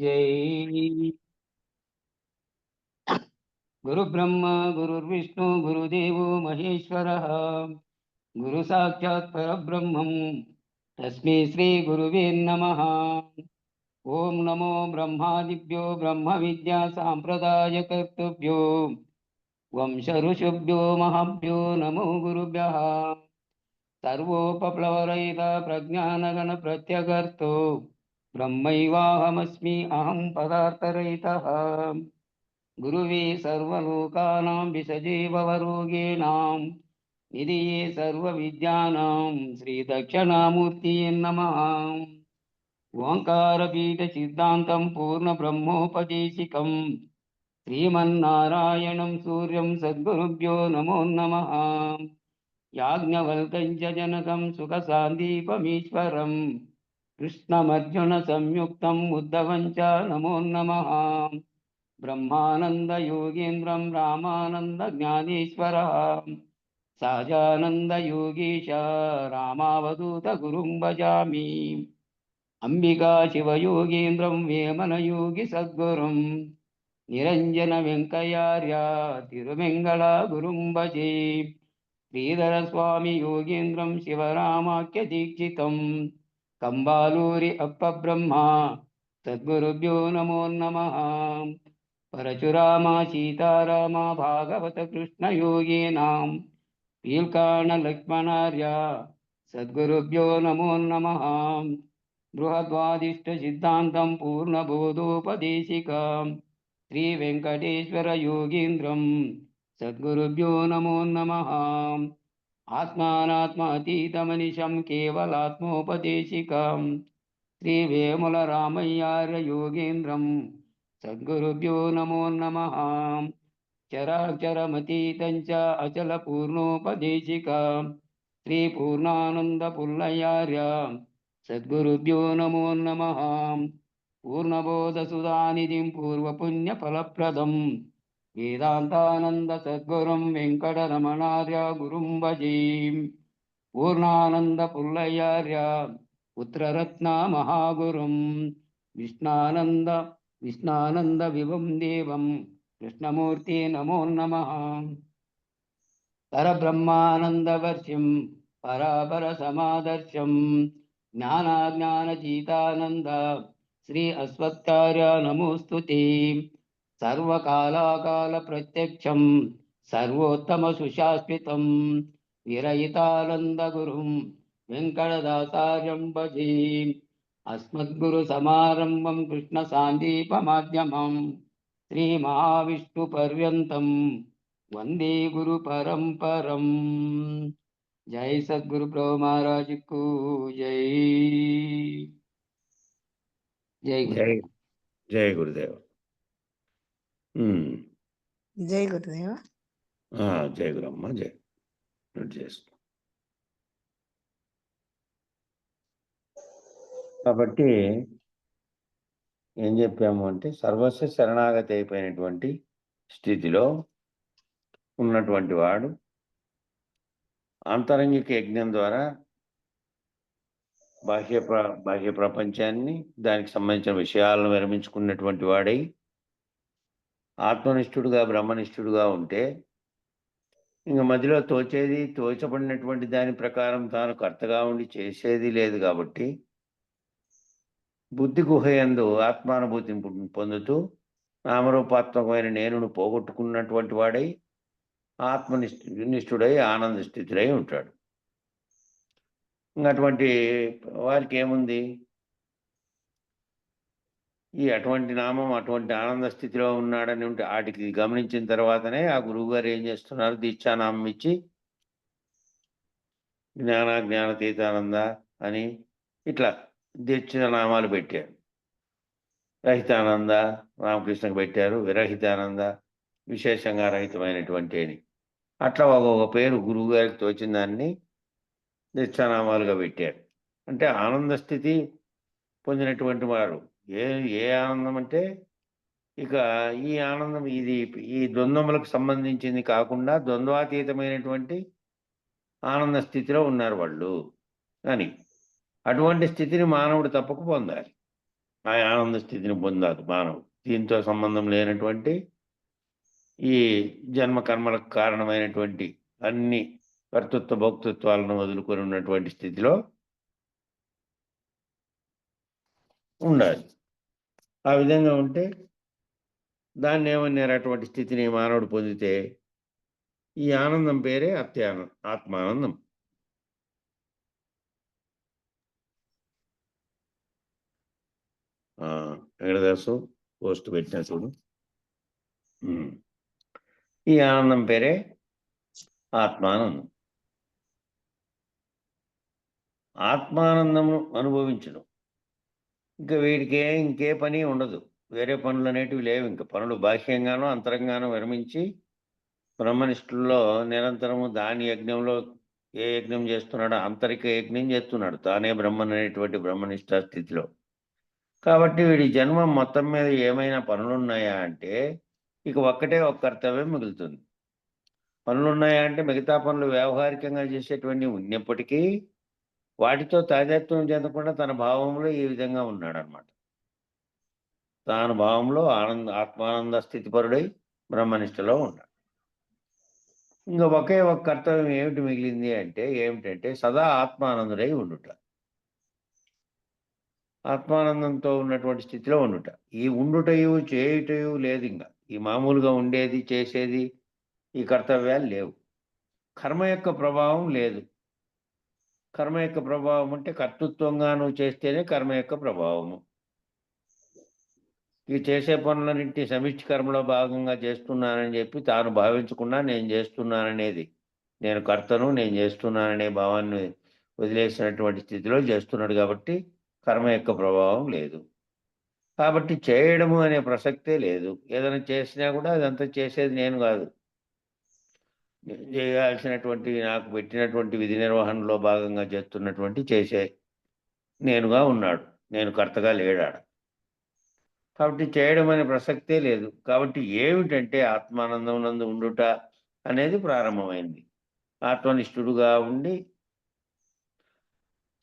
जय गुरु ब्रह्मा गुरुर्विष्णु गुरुदेवो महेश्वरः गुरु साक्षात् परब्रह्मं तस्मै श्री गुरुवे नमः। ओम नमो ब्रह्मादिभ्यो ब्रह्म विद्या सांप्रदायकर्तृभ्यो वंश ऋषिभ्यो महाभ्यो नमो गुरुभ्यः। सर्वोपप्लवरहित प्रज्ञानगण प्रत्यगर्तो ब्रह्मैवाहमस्मि अहं पदार्थरहितः। गुरुवे सर्वलोकानां विषजे भवरोगिणां निधिये सर्वविद्यानां श्रीदक्षिणामूर्तये नमः। ओङ्कारपीठसिद्धान्तं पूर्णब्रह्मोपदेशिकं श्रीमन्नारायणं सूर्यं सद्गुरुभ्यो नमो नमः। याज्ञवल्क्यं च जनकं सुखसान्दीपमीश्वरं कृष्णमर्जुनसंयुक्तम् उद्धवं च नमो नमः। ब्रह्मानन्दयोगीन्द्रं रामानन्दज्ञानेश्वरः सहजानन्दयोगीश रामावधूतगुरुं भजामि। अंबिका शिवयोगीन्द्रं वेमनयोगी सद्गुरुं निरञ्जनवेङ्कयार्य तिरुवेङ्गला गुरुं भजे। श्रीधरस्वामी योगीन्द्रं शिवरामाख्यदीक्षितं कंबालूरि अप्पब्रह्मा सद्गुरुभ्यो नमो नमः। परशुरामा सीतारामा भागवत कृष्णयोगीनां कील्काणलक्ष्मणार्य सद्गुरुभ्यो नमो नमः। बृहद्वादिष्टसिद्धान्तं पूर्णबोधोपदेशिकां श्रीवेङ्कटेश्वरयोगीन्द्रं सद्गुरुभ्यो नमो नमः। आत्मानात्मातीतमनिशं केवलात्मोपदेशिकां श्रीवेमुलरामय्यार्ययोगीन्द्रं सद्गुरुभ्यो नमो नमः। चराचरमतीतं च अचलपूर्णोपदेशिकां श्रीपूर्णानन्दपुल्लयार्य सद्गुरुभ्यो नमो नमः। पूर्णबोधसुधानिधिं पूर्वपुण्यफलप्रदं वेदान्तानन्दसद्गुरुं वेङ्कटरमणार्य गुरुं भजे। पूर्णानन्दपुल्लयार्य पुत्ररत्नमहागुरुं विष्णानन्दविभं देवं कृष्णमूर्ति नमो नमः। परब्रह्मानन्दवर्षं परापरसमादर्शं ज्ञानाज्ञानतीतानन्द श्री अस्वत्कार्य नमोस्तुते। सर्वकालाकालप्रत्यक्षं सर्वोत्तमसुशास्त्रितं विरहितानन्दगुरुं वेङ्कटदासार्यं भजे। अस्मद्गुरुसमारम्भं कृष्णसान्दीपमाध्यमं श्रीमहाविष्णुपर्यन्तं वंदे गुरु परंपरम। जय सद्गुरु प्रभु महाराज को जय। जय गुरु। जय जय गुरुदेव। जय गुरुदेव। जय गुरम्मा जय కాబట్టి ఏం చెప్పాము అంటే సర్వస్వ శరణాగతి అయిపోయినటువంటి స్థితిలో ఉన్నటువంటి వాడు ఆంతరంగిక యజ్ఞం ద్వారా బాహ్య ప్రపంచాన్ని దానికి సంబంధించిన విషయాలను విరమించుకున్నటువంటి వాడై ఆత్మనిష్ఠుడుగా బ్రహ్మనిష్ఠుడుగా ఉంటే ఇంకా మధ్యలో తోచబడినటువంటి దాని ప్రకారం తాను కర్తగా ఉండి చేసేది లేదు కాబట్టి బుద్ధి గుహయందు ఆత్మానుభూతిని పొందుతూ నామరూపాత్మకమైన నేనును పోగొట్టుకున్నటువంటి వాడై ఆత్మనిష్ఠుడై ఆనంద స్థితుడై ఉంటాడు. అటువంటి వారికి ఏముంది, ఈ అటువంటి నామం అటువంటి ఆనంద స్థితిలో ఉన్నాడని ఉంటే వాటికి గమనించిన తర్వాతనే ఆ గురువుగారు ఏం చేస్తున్నారు, దీక్షానామం ఇచ్చి జ్ఞానతీతానంద అని ఇట్లా దీక్ష నామాలు పెట్టారు. రహితానంద రామకృష్ణకు పెట్టారు, విరహితానంద విశేషంగా రహితమైనటువంటి అని అట్లా ఒక్కొక్క పేరు గురువు గారికి తోచిన దాన్ని దీక్షానామాలుగా పెట్టారు. అంటే ఆనంద స్థితి పొందినటువంటి వారు ఏ ఆనందం అంటే ఇక ఈ ఆనందం ఈ ద్వంద్వములకు సంబంధించింది కాకుండా ద్వంద్వాతీతమైనటువంటి ఆనంద స్థితిలో ఉన్నారు వాళ్ళు అని. అటువంటి స్థితిని మానవుడు తప్పక పొందాలి. ఆ ఆనంద స్థితిని పొందాలి మానవుడు. దీంతో సంబంధం లేనటువంటి ఈ జన్మ కర్మలకు కారణమైనటువంటి అన్ని కర్తృత్వ భోక్తృత్వాలను వదులుకొని ఉన్నటువంటి స్థితిలో ఉండాలి. ఆ విధంగా ఉంటే దాన్ని ఏమన్నారు, అటువంటి స్థితిని మానవుడు పొందితే ఈ ఆనందం పేరే ఆత్మానందం. వెంకటదాసు పోస్ట్ పెట్టిన చూడు. ఈ ఆనందం పేరే ఆత్మానందం. ఆత్మానందమును అనుభవించడం. ఇంకా వీడికి ఇంకే పని ఉండదు, వేరే పనులు అనేటివి లేవు. ఇంకా పనులు బాహ్యంగానో అంతరంగానో విరమించి బ్రహ్మనిష్ఠుల్లో నిరంతరము దాని యజ్ఞంలో ఏ యజ్ఞం చేస్తున్నాడో ఆంతరిక యజ్ఞం చేస్తున్నాడు, తానే బ్రహ్మన్ అనేటువంటి బ్రహ్మనిష్ఠ స్థితిలో. కాబట్టి వీడి జన్మం మొత్తం మీద ఏమైనా పనులున్నాయా అంటే ఇక ఒక్క కర్తవ్యం మిగులుతుంది. పనులున్నాయా అంటే మిగతా పనులు వ్యావహారికంగా చేసేటువంటి ఉన్నప్పటికీ వాటితో తాదాత్మ్యం చెందకుండా తన భావంలో ఈ విధంగా ఉన్నాడనమాట. తాను భావంలో ఆత్మానంద స్థితిపరుడై బ్రహ్మనిష్టలో ఉన్నాడు. ఇంకా ఒకే ఒక కర్తవ్యం ఏమిటి మిగిలింది అంటే ఏమిటంటే సదా ఆత్మానందుడై ఉండుట, ఆత్మానందంతో ఉన్నటువంటి స్థితిలో ఉండుట. ఈ ఉండుటయు చేయుటయు లేదు. ఇంకా ఈ మామూలుగా ఉండేది చేసేది ఈ కర్తవ్యాలు లేవు. కర్మ యొక్క ప్రభావం లేదు. కర్మ యొక్క ప్రభావం అంటే కర్తృత్వంగా నువ్వు చేస్తేనే కర్మ యొక్క ప్రభావము. ఈ చేసే పనులన్నింటి సమిష్టి కర్మలో భాగంగా చేస్తున్నానని చెప్పి తాను భావించకుండా నేను చేస్తున్నాననేది, నేను కర్తను, నేను చేస్తున్నాననే భావాన్ని వదిలేసినటువంటి స్థితిలో చేస్తున్నాడు. కాబట్టి కర్మ యొక్క ప్రభావం లేదు. కాబట్టి చేయడము అనే ప్రసక్తే లేదు. ఏదైనా చేసినా కూడా అదంతా చేసేది నేను కాదు. చేయాల్సినటువంటి నాకు పెట్టినటువంటి విధి నిర్వహణలో భాగంగా చేస్తున్నటువంటి చేసే నేనుగా ఉన్నాడు, నేను కర్తగా లేడాడు. కాబట్టి చేయడం అనే ప్రసక్తే లేదు. కాబట్టి ఏమిటంటే ఆత్మానందం నందు ఉండుట అనేది ప్రారంభమైంది. ఆత్మనిష్ఠుడుగా ఉండి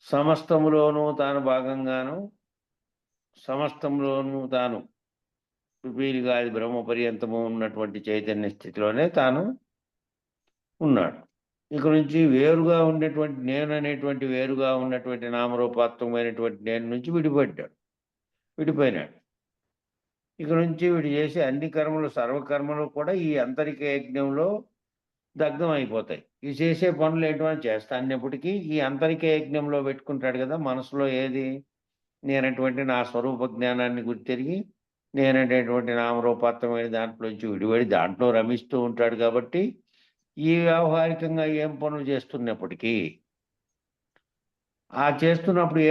సమస్తములోనూ తాను భాగంగాను, సమస్తంలోనూ తాను సుపీలిగా అది బ్రహ్మ పర్యంతము ఉన్నటువంటి చైతన్య స్థితిలోనే తాను ఉన్నాడు. ఇక నుంచి వేరుగా ఉండేటువంటి నేను అనేటువంటి వేరుగా ఉన్నటువంటి నామరూపాత్మకమైనటువంటి నేను నుంచి విడిపోయినాడు. ఇక నుంచి వీడు చేసే అన్ని కర్మలు, సర్వకర్మలు కూడా ఈ అంతరిక యజ్ఞంలో దగ్ధం అయిపోతాయి. ఈ చేసే పనులు ఏంటని చేస్తా అన్నప్పటికీ ఈ అంతరిక యజ్ఞంలో పెట్టుకుంటాడు కదా, మనసులో ఏది నేనటువంటి నా స్వరూప జ్ఞానాన్ని గుర్తిరిగి నేననేటువంటి నామరూపాత్మకమైన దాంట్లోంచి విడిపడి దాంట్లో రమిస్తూ ఉంటాడు. కాబట్టి ఈ వ్యావహారికంగా ఏం పనులు చేస్తున్నప్పటికీ ఆ చేస్తున్నప్పుడు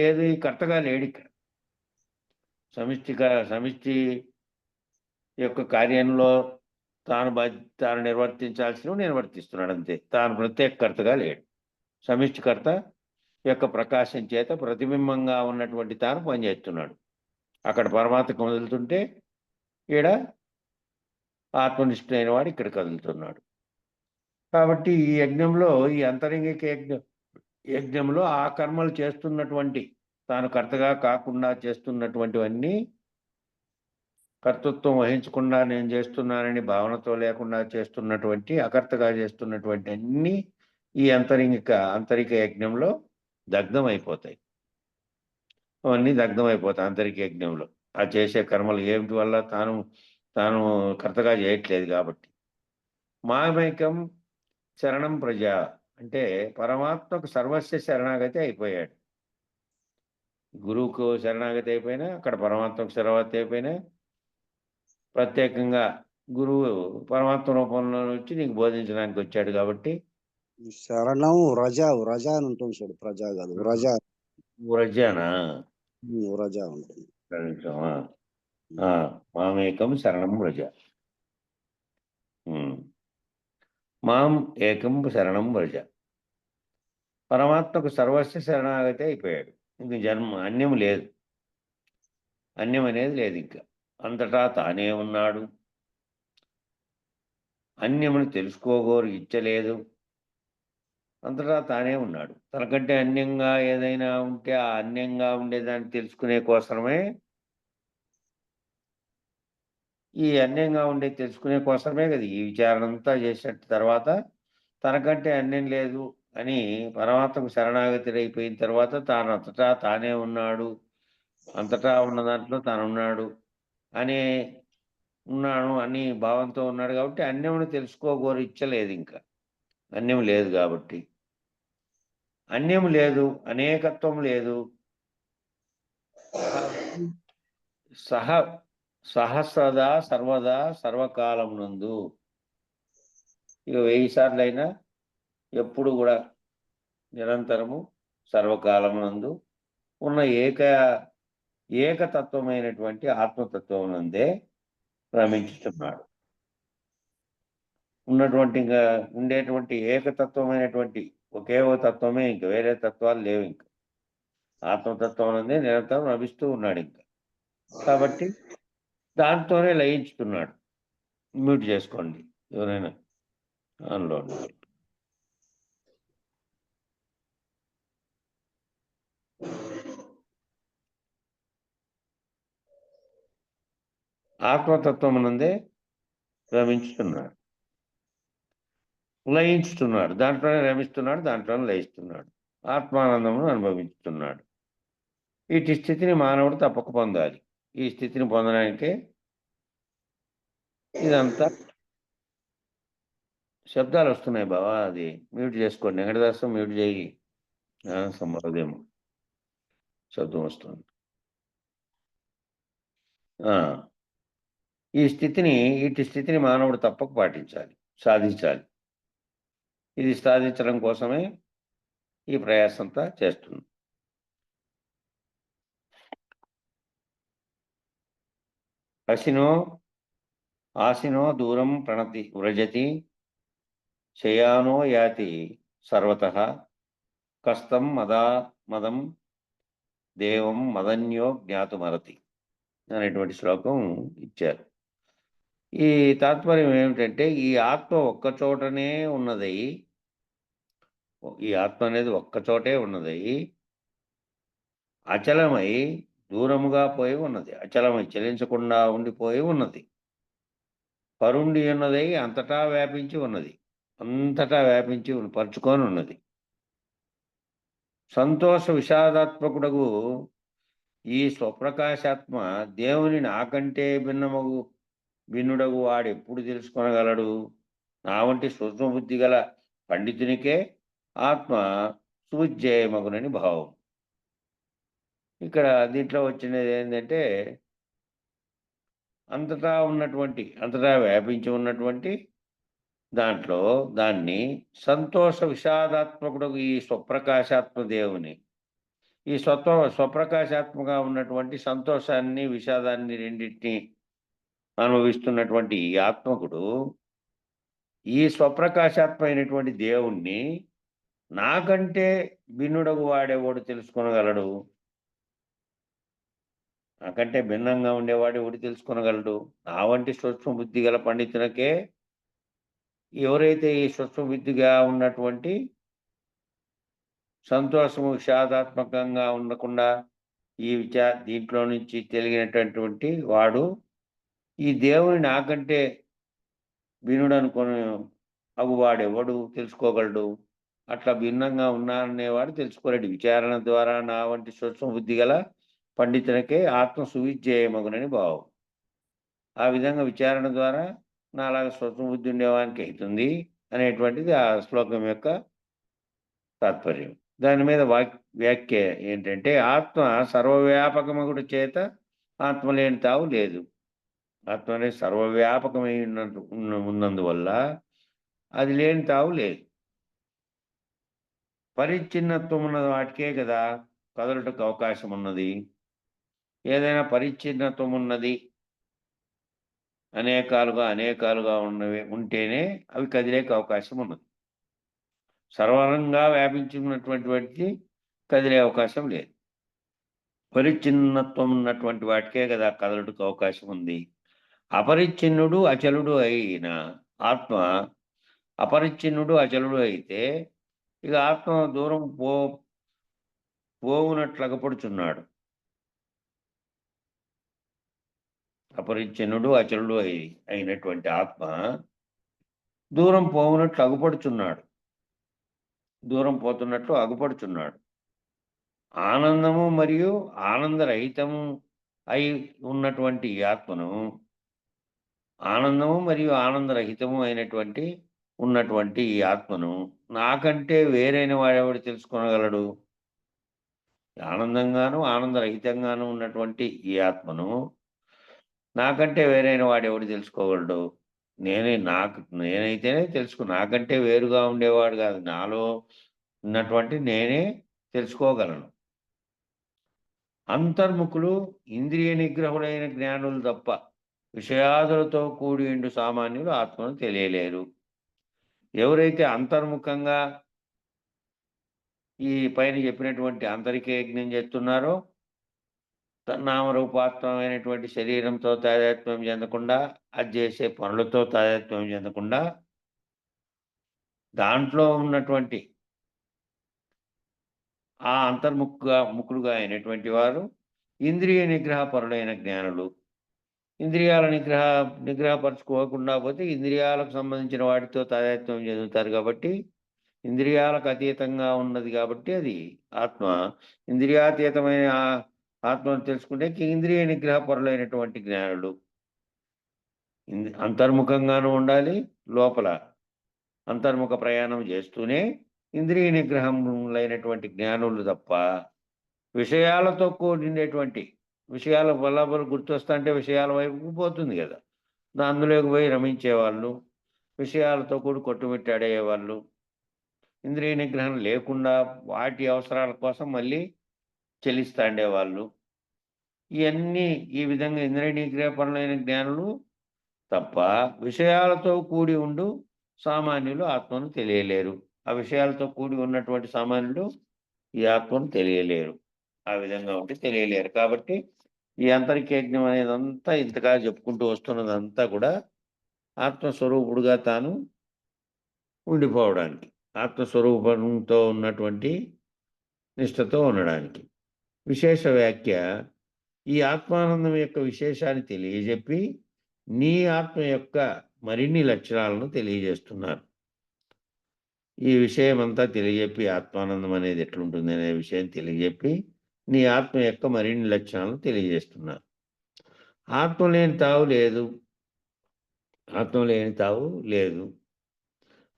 ఏది కర్తగా లేడు. ఇక్కడ సమిష్టి యొక్క కార్యంలో తాను నిర్వర్తించాల్సినవి నిర్వర్తిస్తున్నాడు అంతే. తాను ప్రత్యేకకర్తగా లేడు. సమిష్టికర్త యొక్క ప్రకాశం చేత ప్రతిబింబంగా ఉన్నటువంటి తాను పనిచేస్తున్నాడు. అక్కడ పరమాత్మ కదులుతుంటే ఈడ ఆత్మనిష్ఠుడైన వాడు ఇక్కడ కదులుతున్నాడు. కాబట్టి ఈ యజ్ఞంలో, ఈ అంతరంగిక యజ్ఞంలో ఆ కర్మలు చేస్తున్నటువంటి తాను కర్తగా కాకుండా చేస్తున్నటువంటివన్నీ, కర్తృత్వం వహించకుండా నేను చేస్తున్నానని భావనతో లేకుండా చేస్తున్నటువంటి, అకర్తగా చేస్తున్నటువంటి అన్నీ ఈ అంతరిక యజ్ఞంలో దగ్ధం అయిపోతాయి. అవన్నీ దగ్ధం అయిపోతాయి అంతరిక యజ్ఞంలో. ఆ చేసే కర్మలు ఏమిటి వల్ల తాను కర్తగా చేయట్లేదు. కాబట్టి మామైకం శరణం ప్రజ అంటే పరమాత్మకు సర్వస్వ శరణాగతి అయిపోయాడు. గురువుకు శరణాగతి అయిపోయినా, అక్కడ పరమాత్మకు శరణాగతి అయిపోయినా, ప్రత్యేకంగా గురువు పరమాత్మ రూపంలో వచ్చి నీకు బోధించడానికి వచ్చాడు. కాబట్టి శరణం వ్రజ అని ఉంటుంది చూడు. ప్రజా కాదు, వ్రజనా వ్రజ ఉంటుంది. మామేకం శరణం వ్రజ, మాం ఏకం శరణం వ్రజ. పరమాత్మకు సర్వస్వ శరణాగతి అయిపోయాడు. ఇంక అన్యం లేదు, అన్యం అనేది లేదు. ఇంకా అంతటా తానే ఉన్నాడు. అన్యమును తెలుసుకోగోరు ఇచ్చలేదు. అంతటా తానే ఉన్నాడు. తనకంటే అన్యంగా ఏదైనా ఉంటే ఆ అన్యంగా ఉండేదాన్ని తెలుసుకునే కోసమే ఈ అన్యంగా ఉండేది తెలుసుకునే కోసమే కదా ఈ విచారణ అంతా చేసిన తర్వాత తనకంటే అన్యం లేదు అని పరమాత్మకు శరణాగతుడైపోయిన తర్వాత తానంతటా తానే ఉన్నాడు, అంతటా ఉన్న దాంట్లో తానున్నాడు అనే ఉన్నాను అని భావంతో ఉన్నాడు కాబట్టి అన్యమును తెలుసుకోగోరిచ్చలేదు ఇంకా. అన్యం లేదు కాబట్టి. అన్యం లేదు, అనేకత్వం లేదు. కాబట్టి సహస్రదా సర్వదా సర్వకాలమునందు ఇక 1000 సార్లైనా ఎప్పుడు కూడా నిరంతరము సర్వకాలమునందు ఉన్న ఏకతత్వమైనటువంటి ఆత్మతత్వం నందే రమించుతున్నాడు. ఉన్నటువంటి ఇంకా ఉండేటువంటి ఏకతత్వమైనటువంటి ఒకే ఓ తత్వమే, ఇంక వేరే తత్వాలు లేవు. ఇంకా ఆత్మతత్వం నందే నిరంతరం రమిస్తూ ఉన్నాడు ఇంకా. కాబట్టి దాంతోనే లయించుతున్నాడు. మ్యూట్ చేసుకోండి ఎవరైనా ఆన్లో ఉన్నవాళ్ళు. ఆత్మతత్వం నందే రమించుతున్నాడు, లయించుతున్నాడు. దాంట్లోనే రమిస్తున్నాడు, దాంట్లోనే లయిస్తున్నాడు, ఆత్మానందమును అనుభవిస్తున్నాడు. ఇటు స్థితిని మానవుడు తప్పక పొందాలి. ఈ స్థితిని పొందడానికే ఇదంతా. శబ్దాలు వస్తున్నాయి బావా, అది మ్యూట్ చేసుకోండి. వెంకటదాసం మ్యూట్ చేయి. సంబరదేమో శబ్దం వస్తుంది. ఇటు స్థితిని మానవుడు తప్పక పాటించాలి, సాధించాలి. ఇది సాధించడం కోసమే ఈ ప్రయాసంతా చేస్తుంది. అసినో ఆసినో దూరం ప్రణతి వ్రజతి శయానో యాతి సర్వతః కస్తం మదం దేవం మదన్యో జ్ఞాతుమరతి అనేటువంటి శ్లోకం ఇచ్చారు. ఈ తాత్పర్యం ఏమిటంటే ఈ ఆత్మ ఒక్కచోటనే ఉన్నది. ఈ ఆత్మ అనేది ఒక్కచోటే ఉన్నది, అచలమై దూరముగా పోయి ఉన్నది. అచలమై చలించకుండా ఉండిపోయి ఉన్నది. పరుండి ఉన్నదై అంతటా వ్యాపించి ఉన్నది. అంతటా వ్యాపించి పరుచుకొని ఉన్నది. సంతోష విషాదాత్మకుడగు ఈ స్వప్రకాశాత్మ దేవుని నాకంటే భిన్నుడగు వాడెప్పుడు తెలుసుకొనగలడు? నా వంటి సూక్ష్మబుద్ధి గల పండితునికే ఆత్మ సువిజ్ఞేయమగునని భావం. ఇక్కడ దీంట్లో వచ్చినది ఏంటంటే అంతటా వ్యాపించి ఉన్నటువంటి దాంట్లో దాన్ని సంతోష విషాదాత్మకుడు ఈ స్వప్రకాశాత్మ దేవుని, ఈ స్వప్రకాశాత్మగా ఉన్నటువంటి సంతోషాన్ని విషాదాన్ని రెండింటినీ అనుభవిస్తున్నటువంటి ఈ ఆత్మకుడు ఈ స్వప్రకాశాత్మైనటువంటి దేవుణ్ణి నాకంటే భిన్నుడగు వాడేవాడు తెలుసుకొనగలడు? నాకంటే భిన్నంగా ఉండేవాడు ఎవడు తెలుసుకొనగలడు? నా వంటి సూక్ష్మబుద్ధి గల పండితులకే, ఎవరైతే ఈ సూక్ష్మబుద్ధిగా ఉన్నటువంటి సంతోషము విషాదాత్మకంగా ఉండకుండా దీంట్లో నుంచి తెలిగినటువంటి వాడు ఈ దేవుని నాకంటే భిన్నుడు అనుకుని అగువాడెవడు తెలుసుకోగలడు? అట్లా భిన్నంగా ఉన్నారనేవాడు తెలుసుకోలేడు. విచారణ ద్వారా నా వంటి సూక్ష్మబుద్ధి గల పండితులకే ఆత్మ సువిజ్ఞేయమగునని భావం. ఆ విధంగా విచారణ ద్వారా నాలాగా సూక్ష్మబుద్ధి ఉండేవానికి అవుతుంది అనేటువంటిది ఆ శ్లోకం యొక్క తాత్పర్యం. దాని మీద వ్యాఖ్య ఏంటంటే ఆత్మ సర్వవ్యాపకమగుడు చేత ఆత్మ లేని తావు లేదు. ఆత్మ అనేది సర్వవ్యాపకమై ఉన్నందువల్ల అది లేని తావు లేదు. పరిచ్ఛిన్నత్వం ఉన్న వాటికే కదా కదలటకు అవకాశం ఉన్నది. ఏదైనా పరిచ్ఛిన్నత్వం ఉన్నది, అనేకాలుగా ఉంటేనే అవి కదిలేక అవకాశం ఉన్నది. సర్వరంగా వ్యాపించి ఉన్నటువంటి కదిలే అవకాశం లేదు. పరిచ్ఛిన్నత్వం ఉన్నటువంటి వాటికే కదా కదలటకు అవకాశం ఉంది. అపరిచ్ఛిన్నుడు అచలుడు అయిన ఆత్మ అపరిచ్ఛిన్నుడు అచలుడు అయితే ఇక ఆత్మ దూరం పోవునట్లగపడుచున్నాడు. అపరిచ్ఛిన్నుడు అచలుడు అయినటువంటి ఆత్మ దూరం పోవునట్లు అగుపడుచున్నాడు, దూరం పోతున్నట్లు అగుపడుచున్నాడు. ఆనందము మరియు ఆనందరహితము అయి ఉన్నటువంటి ఈ ఆత్మను, ఆనందము మరియు ఆనందరహితము అయినటువంటి ఉన్నటువంటి ఈ ఆత్మను నాకంటే వేరైన వాడెవడు తెలుసుకోగలడు? ఆనందంగాను ఆనందరహితంగాను ఉన్నటువంటి ఈ ఆత్మను నాకంటే వేరైన వాడెవడు తెలుసుకోగలడు? నేనైతేనే నాకంటే వేరుగా ఉండేవాడు కాదు, నాలో ఉన్నటువంటి నేనే తెలుసుకోగలను. అంతర్ముఖులు ఇంద్రియ నిగ్రహులైన జ్ఞానులు తప్ప విషయాదులతో కూడి ఉండు సామాన్యులు ఆత్మను తెలియలేరు. ఎవరైతే అంతర్ముఖంగా ఈ పైన చెప్పినటువంటి ఆంతరిక యజ్ఞం చేస్తున్నారో, నామరూపాత్మకమైనటువంటి శరీరంతో తాదాత్మ్యం చెందకుండా, అది చేసే పనులతో తాదాత్మ్యం చెందకుండా, దాంట్లో ఉన్నటువంటి ఆ ముఖులుగా అయినటువంటి వారు ఇంద్రియ నిగ్రహపరులైన జ్ఞానులు. ఇంద్రియాల నిగ్రహపరచుకోకుండా పోతే ఇంద్రియాలకు సంబంధించిన వాటితో తాదాత్మ్యం చెందుతారు. కాబట్టి ఇంద్రియాలకు అతీతంగా ఉన్నది కాబట్టి అది ఆత్మ. ఇంద్రియాతీతమైన ఆత్మను తెలుసుకుంటే ఇంద్రియ నిగ్రహపరులైనటువంటి జ్ఞానులు. అంతర్ముఖంగానూ ఉండాలి, లోపల అంతర్ముఖ ప్రయాణం చేస్తూనే ఇంద్రియ నిగ్రహములైనటువంటి జ్ఞానులు తప్ప విషయాలతో కూడినటువంటి విషయాల వల్ల గుర్తొస్తా అంటే విషయాల వైపుకు పోతుంది కదా, అందులోకి పోయి రమించేవాళ్ళు, విషయాలతో కూడి కొట్టుమిట్టాడేవాళ్ళు, ఇంద్రియ నిగ్రహం లేకుండా వాటి అవసరాల కోసం మళ్ళీ చెల్లిస్తాండేవాళ్ళు. ఇవన్నీ ఈ విధంగా ఇంద్రియ నిగ్రహపరులైన జ్ఞానులు తప్ప విషయాలతో కూడి ఉండు సామాన్యులు ఆత్మను తెలియలేరు. ఆ విషయాలతో కూడి ఉన్నటువంటి సామాన్యులు ఈ ఆత్మను తెలియలేరు. ఆ విధంగా ఉంటే తెలియలేరు. కాబట్టి ఈ అంతరికయజ్ఞం అనేదంతా ఇంతగా చెప్పుకుంటూ వస్తున్నదంతా కూడా ఆత్మస్వరూపుడుగా తాను ఉండిపోవడానికి, ఆత్మస్వరూపంతో ఉన్నటువంటి నిష్ఠతో ఉండడానికి. విశేష వ్యాఖ్య ఈ ఆత్మానందం యొక్క విశేషాన్ని తెలియజెప్పి నీ ఆత్మ యొక్క మరిన్ని లక్షణాలను తెలియజేస్తున్నారు. ఈ విషయం అంతా తెలియజెప్పి ఆత్మానందం అనేది ఎట్లుంటుంది అనే విషయం తెలియజెప్పి నీ ఆత్మ యొక్క మరిన్ని లక్షణాలను తెలియజేస్తున్నారు. ఆత్మ లేని తావు లేదు, ఆత్మ లేని తావు లేదు.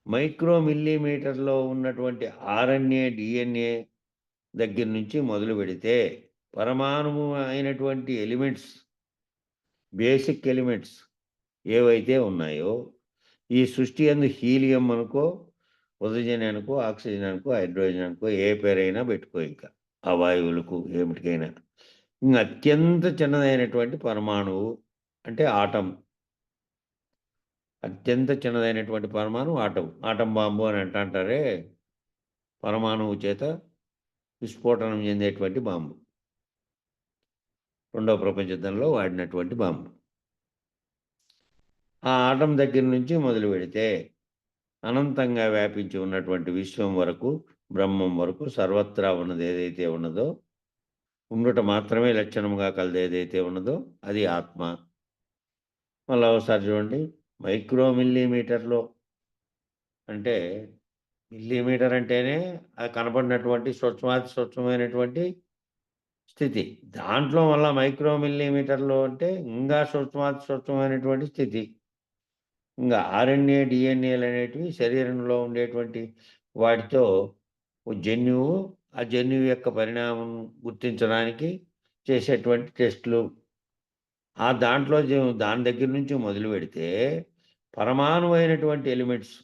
మైక్రో మిల్లీమీటర్లో ఉన్నటువంటి ఆర్ఎన్ఏ డిఎన్ఏ దగ్గర నుంచి మొదలు పెడితే పరమాణువు అయినటువంటి ఎలిమెంట్స్, బేసిక్ ఎలిమెంట్స్ ఏవైతే ఉన్నాయో ఈ సృష్టి అందు హీలియం అనుకో, ఆక్సిజన్ అనుకో, హైడ్రోజన్ అనుకో, ఏ పేరైనా పెట్టుకో, ఇంకా ఆ వాయువులకు ఏమిటికైనా ఇంకా అత్యంత చిన్నదైనటువంటి పరమాణువు అంటే ఆటం, అత్యంత చిన్నదైనటువంటి పరమాణువు ఆటం బాంబు అని అంటారే, పరమాణువు చేత విస్ఫోటనం చెందేటువంటి బాంబు, రెండవ ప్రపంచ యుద్ధంలో వాడినటువంటి బాంబు. ఆ ఆటం దగ్గర నుంచి మొదలు పెడితే అనంతంగా వ్యాపించి ఉన్నటువంటి విశ్వం వరకు, బ్రహ్మం వరకు సర్వత్రా ఉన్నది ఏదైతే ఉన్నదో, ఉండుట మాత్రమే లక్షణముగా కలది ఏదైతే ఉన్నదో అది ఆత్మ. మళ్ళీ ఒకసారి చూడండి, మైక్రో మిల్లీమీటర్లో అంటే మిల్లీమీటర్ అంటేనే అది కనపడినటువంటి స్వచ్ఛమైనటువంటి స్థితి. దాంట్లో మళ్ళీ మైక్రో మిల్లీమీటర్లో అంటే ఇంకా స్వచ్ఛమైనటువంటి స్థితి. ఇంకా ఆర్ఎన్ఏ డిఎన్ఏలు అనేటివి శరీరంలో ఉండేటువంటి వాటితో జన్యువు, ఆ జన్యువు యొక్క పరిణామం గుర్తించడానికి చేసేటువంటి టెస్టులు. ఆ దాంట్లో దాని దగ్గర నుంచి మొదలు పెడితే పరమాణువైనటువంటి ఎలిమెంట్స్,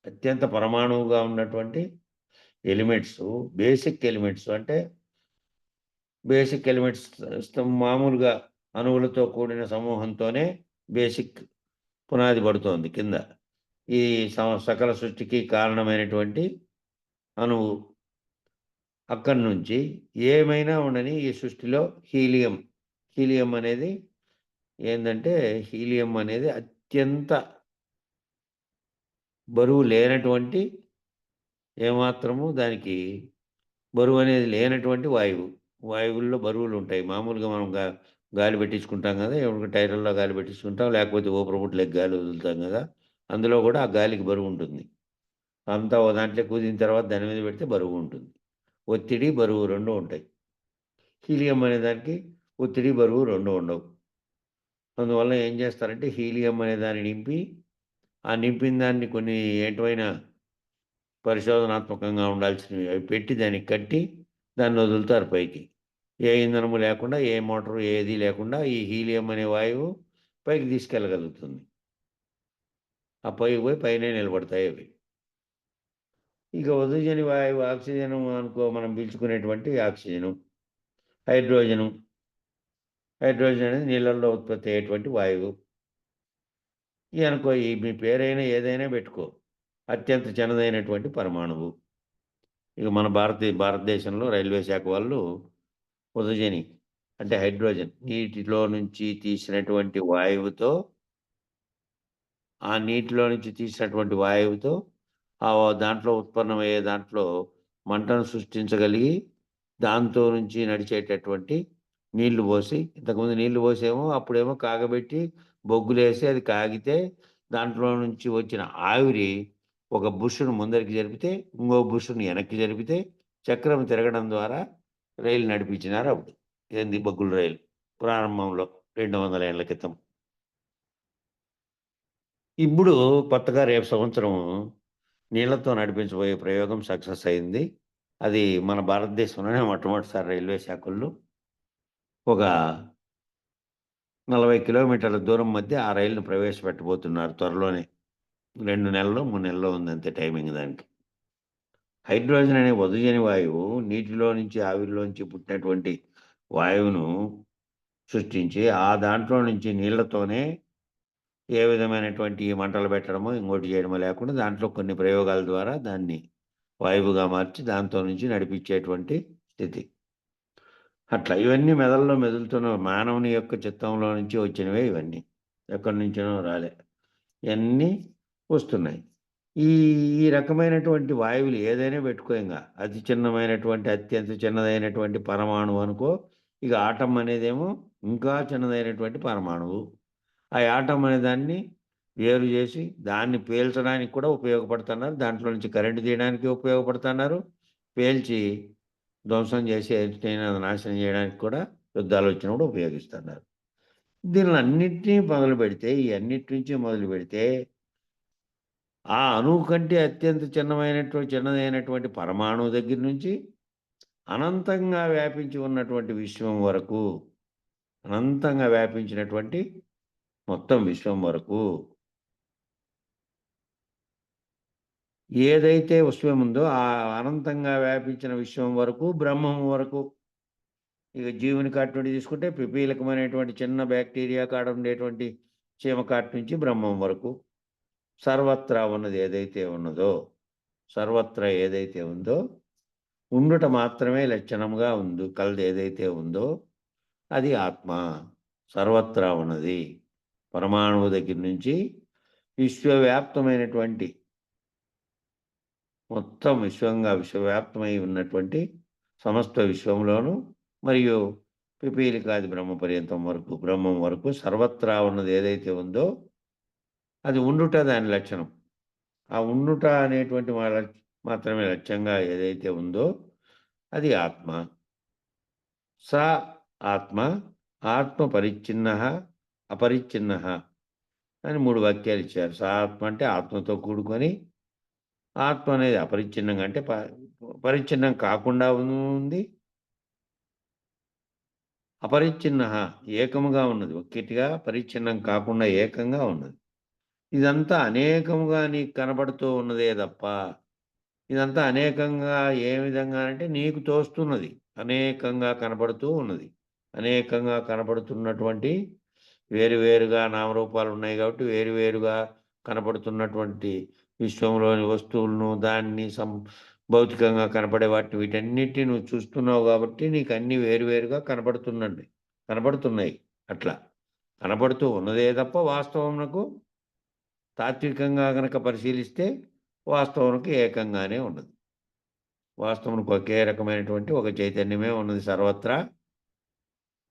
అత్యంత పరమాణువుగా ఉన్నటువంటి ఎలిమెంట్స్, బేసిక్ ఎలిమెంట్స్ అంటే బేసిక్ ఎలిమెంట్స్ మామూలుగా అణువులతో కూడిన సమూహంతోనే బేసిక్ పునాది పడుతోంది కింద. ఈ సకల సృష్టికి కారణమైనటువంటి అణువు. అక్కడి నుంచి ఏమైనా ఉండని ఈ సృష్టిలో హీలియం అనేది ఏంటంటే, హీలియం అనేది అత్యంత బరువు లేనటువంటి, ఏమాత్రము దానికి బరువు అనేది లేనటువంటి వాయువు. వాయువుల్లో బరువులు ఉంటాయి. మామూలుగా మనం గాలి పెట్టించుకుంటాం కదా, ఎవరికి టైర్లలో గాలి పెట్టించుకుంటాం, లేకపోతే ఊపిరితిత్తులకు గాలి వదులుతాం కదా, అందులో కూడా ఆ గాలికి బరువు ఉంటుంది. అంతా ఓ దాంట్లో కుదిన తర్వాత దాని మీద పెడితే బరువు ఉంటుంది. ఒత్తిడి, బరువు 2 ఉంటాయి. హీలియం అనే దానికి ఒత్తిడి, బరువు 2 ఉండవు. అందువల్ల ఏం చేస్తారంటే హీలియం అనే దాన్ని నింపి, ఆ నింపిన దాన్ని కొన్ని ఏటువైన పరిశోధనాత్మకంగా ఉండాల్సినవి అవి పెట్టి దానికి కట్టి దాన్ని వదులుతారు పైకి. ఏ ఇంధనము లేకుండా, ఏ మోటారు ఏది లేకుండా ఈ హీలియం అనే వాయువు పైకి తీసుకెళ్ళగలుగుతుంది. ఆ పైకి పోయి పైనే నిలబడతాయి అవి. ఇక ఉదజని వాయువు ఆక్సిజన్ అనుకో, మనం పీల్చుకునేటువంటి ఆక్సిజను, హైడ్రోజను. హైడ్రోజన్ అనేది నీళ్ళల్లో ఉత్పత్తి అయ్యేటువంటి వాయువు. ఈ అనుకో, ఈ మీ పేరైనా ఏదైనా పెట్టుకో, అత్యంత చిన్నదైనటువంటి పరమాణువు. ఇక మన భారతదేశంలో రైల్వే శాఖ వాళ్ళు ఉదజని అంటే హైడ్రోజన్, నీటిలో నుంచి తీసినటువంటి వాయువుతో, ఆ నీటిలో నుంచి తీసినటువంటి వాయువుతో దాంట్లో ఉత్పన్నమయ్యే దాంట్లో మంటను సృష్టించగలిగి, దాంతో నుంచి నడిచేటటువంటి నీళ్లు పోసి, ఇంతకుముందు నీళ్లు పోసేమో అప్పుడేమో కాగబెట్టి బొగ్గులేసి అది కాగితే దాంట్లో నుంచి వచ్చిన ఆవిరి ఒక బుష్ను ముందరికి జరిపితే, ఇంకో బుష్ను వెనక్కి జరిపితే చక్రం తిరగడం ద్వారా రైలు నడిపించినారు అప్పుడు. ఏంది బొగ్గుల రైలు ప్రారంభంలో 200 ఏళ్ల క్రితం. ఇప్పుడు కొత్తగా రేపు సంవత్సరం నీళ్లతో నడిపించబోయే ప్రయోగం సక్సెస్ అయింది. అది మన భారతదేశంలోనే మొట్టమొదటిసారి రైల్వే శాఖల్లో ఒక 40 కిలోమీటర్ల దూరం మధ్య ఆ రైలును ప్రవేశపెట్టబోతున్నారు త్వరలోనే. 2 నెలల్లో, 3 నెలల్లో ఉందంతే టైమింగ్ దానికి. హైడ్రోజన్ అనే ఉదజని వాయువు నీటిలో నుంచి, ఆవిరిలోంచి పుట్టినటువంటి వాయువును సృష్టించి, ఆ దాంట్లో నుంచి నీళ్లతోనే ఏ విధమైనటువంటి మంటలు పెట్టడమో, ఇంకోటి చేయడమో లేకుండా దాంట్లో కొన్ని ప్రయోగాల ద్వారా దాన్ని వాయువుగా మార్చి దాంతో నుంచి నడిపించేటువంటి స్థితి. అట్లా ఇవన్నీ మెదడులో మెదులుతున్న మానవుని యొక్క చిత్తంలో నుంచి వచ్చినవే ఇవన్నీ. ఎక్కడి నుంచినో రాలే. ఇవన్నీ వస్తున్నాయి. ఈ ఈ రకమైనటువంటి వాయువులు ఏదైనా పెట్టుకో, ఇంగ అతి చిన్నమైనటువంటి, అత్యంత చిన్నదైనటువంటి పరమాణువు అనుకో. ఇక ఆటం అనేదేమో ఇంకా చిన్నదైనటువంటి పరమాణువు. ఆ ఆటం అనే దాన్ని వేరు చేసి దాన్ని పేల్చడానికి కూడా ఉపయోగపడుతున్నారు. దాంట్లో నుంచి కరెంట్ తీయడానికి ఉపయోగపడుతున్నారు. పేల్చి ధ్వంసం చేసి ఎటైనా నాశనం చేయడానికి కూడా యుద్ధాలు వచ్చినప్పుడు ఉపయోగిస్తున్నారు. దీనిలన్నిటినీ మొదలుపెడితే, ఈ అన్నిటి నుంచి మొదలుపెడితే ఆ అణువు కంటే అత్యంత చిన్నదైనటువంటి పరమాణువు దగ్గర నుంచి అనంతంగా వ్యాపించి ఉన్నటువంటి విశ్వం వరకు, అనంతంగా వ్యాపించినటువంటి మొత్తం విశ్వం వరకు ఏదైతే విశ్వం ఉందో ఆ అనంతంగా వ్యాపించిన విశ్వం వరకు, బ్రహ్మం వరకు. ఇక జీవుని కాటి నుండి తీసుకుంటే పిపీలకమైనటువంటి చిన్న బ్యాక్టీరియా కాడ ఉండేటువంటి చీమ కాటి నుంచి బ్రహ్మం వరకు సర్వత్రా ఉన్నది ఏదైతే ఉన్నదో, సర్వత్రా ఏదైతే ఉందో, ఉండుట మాత్రమే లక్షణంగా ఉంది కలది ఏదైతే ఉందో అది ఆత్మ. సర్వత్రా ఉన్నది. పరమాణువు దగ్గర నుంచి విశ్వవ్యాప్తమైనటువంటి, మొత్తం విశ్వవ్యాప్తమై ఉన్నటువంటి సమస్త విశ్వంలోను, మరియు పిపీలికాది బ్రహ్మ పర్యంతం వరకు, బ్రహ్మం వరకు సర్వత్రా ఉన్నది ఏదైతే ఉందో అది ఉండుట దాని లక్షణం. ఆ ఉండుట అనేటువంటి మాత్రమే లక్ష్యంగా ఏదైతే ఉందో అది ఆత్మ. స ఆత్మ, ఆత్మ పరిచ్ఛిన్న, అపరిచ్ఛిన్న అని 3 వాక్యాలు ఇచ్చారు. స ఆత్మ అంటే ఆత్మతో కూడుకొని, ఆత్మ అనేది అపరిచ్ఛిన్నంగా అంటే పరిచ్ఛిన్నం కాకుండా ఉంది, అపరిచ్ఛిన్న ఏకముగా ఉన్నది. ఒక్కటిగా పరిచ్ఛిన్నం కాకుండా ఏకంగా ఉన్నది. ఇదంతా అనేకముగా నీకు కనబడుతూ ఉన్నదే తప్ప, ఇదంతా అనేకంగా ఏ విధంగా అంటే నీకు తోస్తున్నది, అనేకంగా కనబడుతూ ఉన్నది. అనేకంగా కనబడుతున్నటువంటి వేరువేరుగా నామరూపాలు ఉన్నాయి కాబట్టి వేరువేరుగా కనబడుతున్నటువంటి విశ్వంలోని వస్తువులను, దాన్ని భౌతికంగా కనపడే వాటిని, వీటన్నిటిని నువ్వు చూస్తున్నావు కాబట్టి నీకు అన్నీ వేరువేరుగా కనబడుతున్నాయి. అట్లా కనబడుతూ ఉన్నదే తప్ప వాస్తవమునకు తాత్వికంగా గనక పరిశీలిస్తే వాస్తవమునకు ఏకంగానే ఉన్నది. వాస్తవమునకు ఒకే రకమైనటువంటి ఒక చైతన్యమే ఉన్నది సర్వత్రా.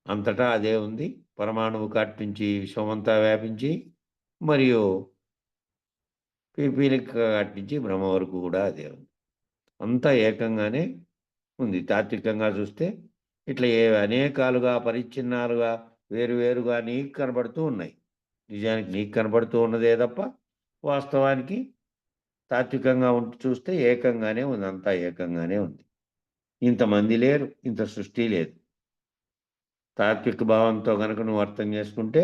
అంతటా అదే ఉంది. పరమాణువు కాటి నుంచి విశ్వమంతా వ్యాపించి, మరియు పీపీలిక కాటి నుంచి బ్రహ్మ వరకు కూడా అదే ఉంది. అంతా ఏకంగానే ఉంది. తాత్వికంగా చూస్తే ఇట్లా అనేకాలుగా పరిచ్ఛిన్నాలుగా వేరువేరుగా నీకు కనబడుతూ ఉన్నాయి. నిజానికి నీకు కనబడుతూ ఉన్నదే తప్ప వాస్తవానికి తాత్వికంగా ఉంటూ చూస్తే ఏకంగానే ఉంది. అంతా ఏకంగానే ఉంది. ఇంతమంది లేరు, ఇంత సృష్టి లేదు. తాత్విక భావంతో కనుక నువ్వు అర్థం చేసుకుంటే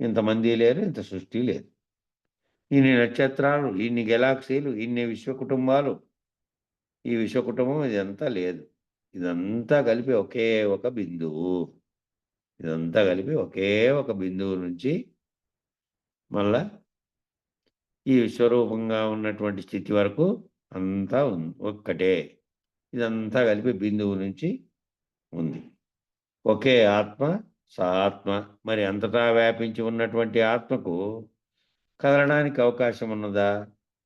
ఇంతమంది లేరు, ఇంత సృష్టి లేదు. ఇన్ని నక్షత్రాలు, ఇన్ని గెలాక్సీలు, ఇన్ని విశ్వ కుటుంబాలు, ఈ విశ్వ కుటుంబం ఇదంతా లేదు. ఇదంతా కలిపి ఒకే ఒక బిందువు. ఇదంతా కలిపి ఒకే ఒక బిందువు నుంచి మళ్ళా ఈ విశ్వరూపంగా ఉన్నటువంటి స్థితి వరకు అంతా ఒక్కటే. ఇదంతా కలిపి బిందువు నుంచి ఉంది. ఒకే ఆత్మ, సా ఆత్మ. మరి అంతటా వ్యాపించి ఉన్నటువంటి ఆత్మకు కదలడానికి అవకాశం ఉన్నదా,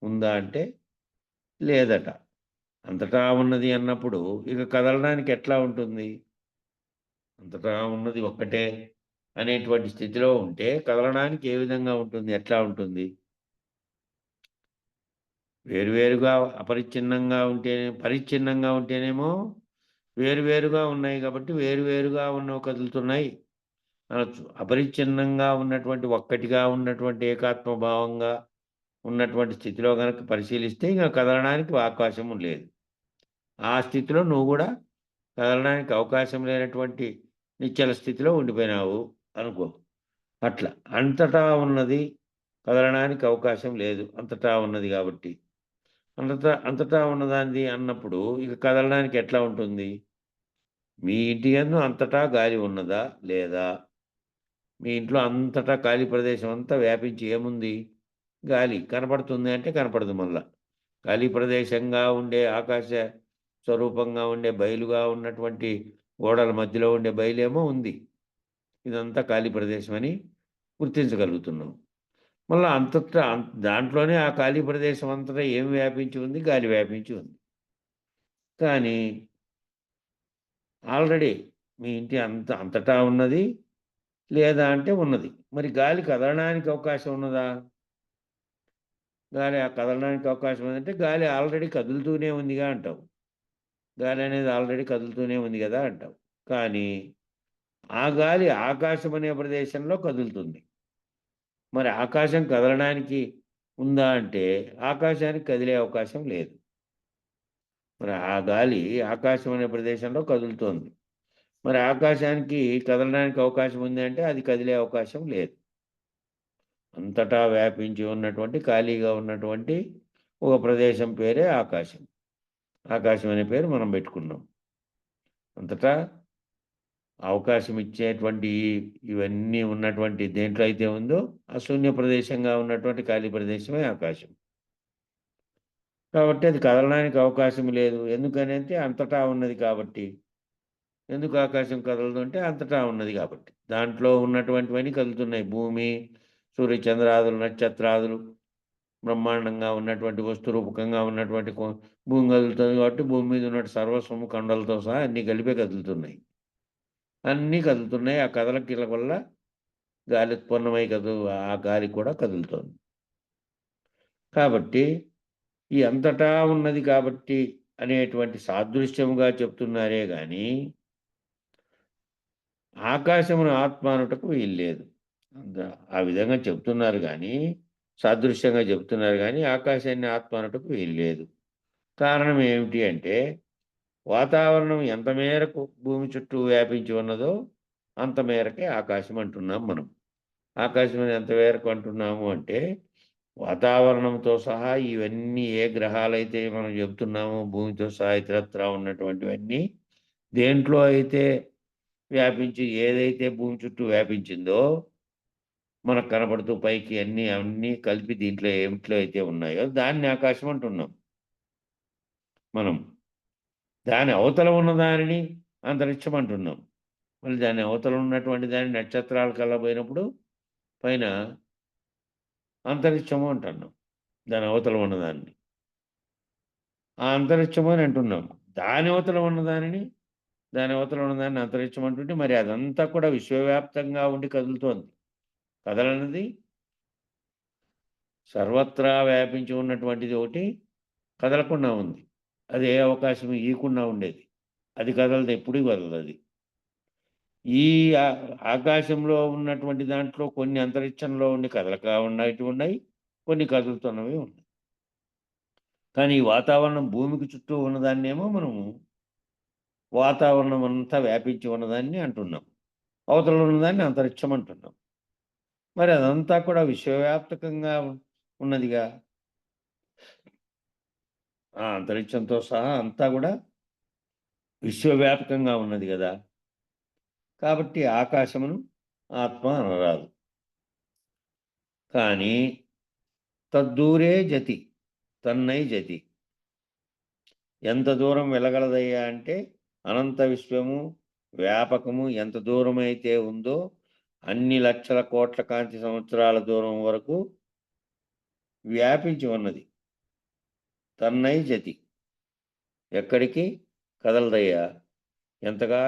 ఉందా అంటే లేదట. అంతటా ఉన్నది అన్నప్పుడు ఇక కదలడానికి ఎట్లా ఉంటుంది? అంతటా ఉన్నది ఒక్కటే అనేటువంటి స్థితిలో ఉంటే కదలడానికి ఏ విధంగా ఉంటుంది, ఎట్లా ఉంటుంది? వేరువేరుగా అపరిచ్ఛిన్నంగా ఉంటేనే, పరిచ్ఛిన్నంగా ఉంటేనేమో వేరువేరుగా ఉన్నాయి కాబట్టి వేరువేరుగా ఉన్నవి కదులుతున్నాయి అనొచ్చు. అపరిచ్ఛిన్నంగా ఉన్నటువంటి ఒక్కటిగా ఉన్నటువంటి ఏకాత్మ భావంగా ఉన్నటువంటి స్థితిలో గనక పరిశీలిస్తే ఇంకా కదలడానికి అవకాశం లేదు. ఆ స్థితిలో నువ్వు కూడా కదలడానికి అవకాశం లేనటువంటి నిశ్చల స్థితిలో ఉండిపోయినావు అనుకో. అట్లా అంతటా ఉన్నది కదలడానికి అవకాశం లేదు, అంతటా ఉన్నది కాబట్టి. అంతటా అంతటా ఉన్నదానిది అన్నప్పుడు ఇక కదలడానికి ఎట్లా ఉంటుంది? మీ ఇంటి యందు అంతటా గాలి ఉన్నదా లేదా? మీ ఇంట్లో అంతటా ఖాళీ ప్రదేశం అంతా వ్యాపించి ఏముంది? గాలి కనపడుతుంది అంటే కనపడదు మళ్ళా. ఖాళీ ప్రదేశంగా ఉండే ఆకాశ స్వరూపంగా ఉండే బయలుగా ఉన్నటువంటి గోడల మధ్యలో ఉండే బయలేమో ఉంది. ఇదంతా ఖాళీ ప్రదేశం అని గుర్తించగలుగుతున్నాం. మళ్ళా అంతటా దాంట్లోనే ఆ ఖాళీ ప్రదేశం అంతటా ఏం వ్యాపించి ఉంది? గాలి వ్యాపించి ఉంది. కానీ ఆల్రెడీ మీ ఇంటి అంతటా ఉన్నది లేదా అంటే ఉన్నది. మరి గాలి కదలడానికి అవకాశం ఉన్నదా? గాలి కదలడానికి అవకాశం ఉందంటే గాలి ఆల్రెడీ కదులుతూనే ఉందిగా అంటావు. గాలి అనేది ఆల్రెడీ కదులుతూనే ఉంది కదా అంటావు. కానీ ఆ గాలి ఆకాశం అనే ప్రదేశంలో కదులుతుంది. మరి ఆకాశం కదలడానికి ఉందా అంటే ఆకాశానికి కదిలే అవకాశం లేదు. మరి ఆ గాలి ఆకాశం అనే ప్రదేశంలో కదులుతోంది. మరి ఆకాశానికి కదలడానికి అవకాశం ఉంది అంటే అది కదిలే అవకాశం లేదు. అంతటా వ్యాపించి ఉన్నటువంటి ఖాళీగా ఉన్నటువంటి ఒక ప్రదేశం పేరే ఆకాశం. ఆకాశం అనే పేరు మనం పెట్టుకున్నాం. అంతటా అవకాశం ఇచ్చేటువంటి ఇవన్నీ ఉన్నటువంటి దేంట్లో అయితే ఉందో ఆ శూన్య ప్రదేశంగా ఉన్నటువంటి ఖాళీ ప్రదేశమే ఆకాశం. కాబట్టి అది కదలడానికి అవకాశం లేదు. ఎందుకని అంటే అంతటా ఉన్నది కాబట్టి. ఎందుకు ఆకాశం కదలదు అంటే అంతటా ఉన్నది కాబట్టి. దాంట్లో ఉన్నటువంటివన్నీ కదులుతున్నాయి. భూమి, సూర్య చంద్రాదులు, నక్షత్రాదులు, బ్రహ్మాండంగా ఉన్నటువంటి వస్తురూపకంగా ఉన్నటువంటి భూమి కదులుతుంది కాబట్టి భూమి మీద ఉన్న సర్వస్వము కొండలతో సహా అన్నీ కలిపే కదులుతున్నాయి. అన్నీ కదులుతున్నాయి. ఆ కదలికల వల్ల గాలి ఉత్పన్నమై ఆ గాలి కూడా కదులుతోంది. కాబట్టి ఈ అంతటా ఉన్నది కాబట్టి అనేటువంటి సాదృశ్యముగా చెప్తున్నారే గాని ఆకాశమును ఆత్మ అనుటకు వీల్లేదు. ఆ విధంగా చెప్తున్నారు గాని, సాదృశ్యంగా చెప్తున్నారు గాని ఆకాశాన్ని ఆత్మ అనుటకు వీల్లేదు. కారణం ఏమిటి అంటే వాతావరణం ఎంత మేరకు భూమి చుట్టూ వ్యాపించి ఉన్నదో అంత మేరకే ఆకాశం అంటున్నాం మనం. ఆకాశం అని ఎంత మేరకు అంటున్నాము అంటే వాతావరణంతో సహా ఇవన్నీ ఏ గ్రహాలైతే మనం చెబుతున్నామో భూమితో సహా ఇతరత్రా ఉన్నటువంటివన్నీ దేంట్లో అయితే వ్యాపించి ఏదైతే భూమి చుట్టూ వ్యాపించిందో మనకు కనబడుతూ పైకి అన్నీ కలిపి దీంట్లో ఏమిట్లో అయితే ఉన్నాయో దాన్ని ఆకాశం అంటున్నాం మనం. దాని అవతల ఉన్న దానిని అంతరిక్షం అంటున్నాం. మళ్ళీ దాని అవతల ఉన్నటువంటి దాన్ని నక్షత్రాల కల్లా పోయినప్పుడు పైన అంతరిక్షము అంటున్నాం. దాని అవతల ఉన్నదాన్ని ఆ అంతరిక్షము అని అంటున్నాం. దాని అవతల ఉన్నదానిని దాని అవతల ఉన్నదాన్ని అంతరిక్షం అంటుంటే మరి అదంతా కూడా విశ్వవ్యాప్తంగా ఉండి కదులుతోంది. కదలనిది సర్వత్రా వ్యాపించి ఉన్నటువంటిది ఒకటి కదలకుండా ఉంది. అది ఏ అవకాశం ఇవ్వకుండా ఉండేది. అది కదలదు, ఎప్పుడూ కదలదు అది. ఈ ఆకాశంలో ఉన్నటువంటి దాంట్లో కొన్ని అంతరిక్షంలో ఉండి కదలక ఉన్నవి ఉన్నాయి, కొన్ని కదులుతున్నవి ఉన్నాయి. కానీ ఈ వాతావరణం భూమికి చుట్టూ ఉన్నదాన్నేమో మనము వాతావరణం అంతా వ్యాపించి ఉన్నదాన్ని అంటున్నాం. అవతల ఉన్నదాన్ని అంతరిక్షం అంటున్నాం. మరి అదంతా కూడా విశ్వవ్యాప్తకంగా ఉన్నదిగా. ఆ అంతరిక్షంతో సహా అంతా కూడా విశ్వవ్యాపకంగా ఉన్నది కదా. కాబట్టి ఆకాశమును ఆత్మ అనరాదు. కానీ తద్దూరే జతి, తన్నై జతి. ఎంత దూరం వెళ్ళగలదయ్యా అంటే అనంత విశ్వము వ్యాపకము ఎంత దూరం అయితే ఉందో అన్ని లక్షల కోట్ల కాంతి సంవత్సరాల దూరం వరకు వ్యాపించి ఉన్నది. తన్నై జతి, ఎక్కడికి కదలదయ్యా. ఎంతగా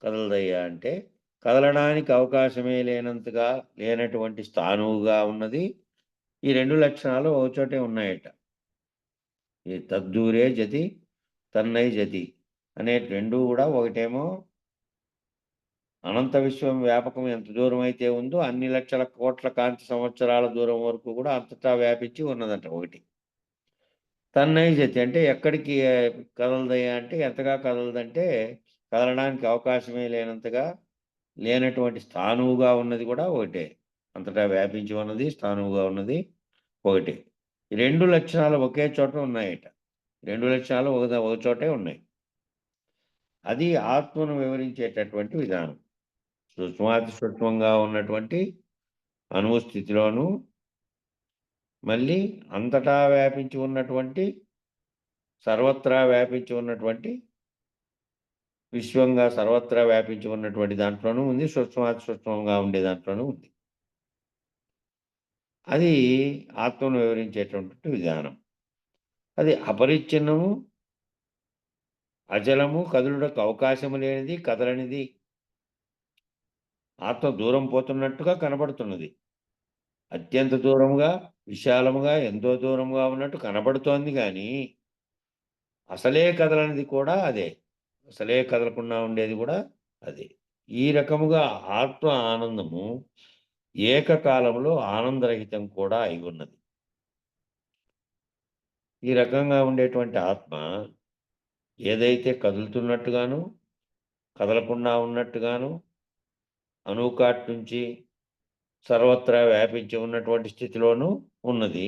కదలదయ్యా అంటే కదలడానికి అవకాశమే లేనటువంటి స్థానువుగా ఉన్నది. ఈ రెండు లక్షణాలు ఒకచోటే ఉన్నాయట. ఈ తద్దూరే జతి, తన్నై జతి అనే రెండు కూడా ఒకటేమో అనంత విశ్వం వ్యాపకం ఎంత దూరం అయితే ఉందో అన్ని లక్షల కోట్ల కాంతి సంవత్సరాల దూరం వరకు కూడా అంతటా వ్యాపించి ఉన్నదంట ఒకటి. తన్నై జతి అంటే ఎక్కడికి కదలదయ్యా అంటే ఎంతగా కదలదంటే కదలడానికి అవకాశమే లేనటువంటి స్థానువుగా ఉన్నది కూడా ఒకటే. అంతటా వ్యాపించి ఉన్నది స్థానువుగా ఉన్నది ఒకటే. ఈ రెండు లక్షణాలు ఒకే చోట ఉన్నాయట. రెండు లక్షణాలు ఒక చోటే ఉన్నాయి. అది ఆత్మను వివరించేటటువంటి విధానం. సూక్ష్మాతి సూక్ష్మంగా ఉన్నటువంటి అణువు స్థితిలోను మళ్ళీ అంతటా వ్యాపించి ఉన్నటువంటి సర్వత్రా వ్యాపించి ఉన్నటువంటి విశ్వంగా సర్వత్రా వ్యాపించి ఉన్నటువంటి దాంట్లోనూ ఉంది, సూక్ష్మాతి సూక్ష్మంగా ఉండే దాంట్లోనూ ఉంది. అది ఆత్మను వివరించేటువంటి విధానం. అది అపరిచ్ఛిన్నము, అచలము, కదులుటకు అవకాశము లేనిది, కదలనిది. ఆత్మ దూరం పోతున్నట్టుగా కనబడుతున్నది. అత్యంత దూరముగా విశాలముగా ఎంతో దూరముగా ఉన్నట్టు కనబడుతోంది కానీ అసలే కదలనిది కూడా అదే. అసలే కదలకుండా ఉండేది కూడా అదే. ఈ రకముగా ఆత్మ ఆనందము ఏకకాలంలో ఆనందరహితం కూడా అయి ఉన్నది. ఈ రకంగా ఉండేటువంటి ఆత్మ ఏదైతే కదులుతున్నట్టుగాను కదలకుండా ఉన్నట్టుగాను అణుకాట్ నుంచి సర్వత్రా వ్యాపించి ఉన్నటువంటి స్థితిలోనూ ఉన్నది.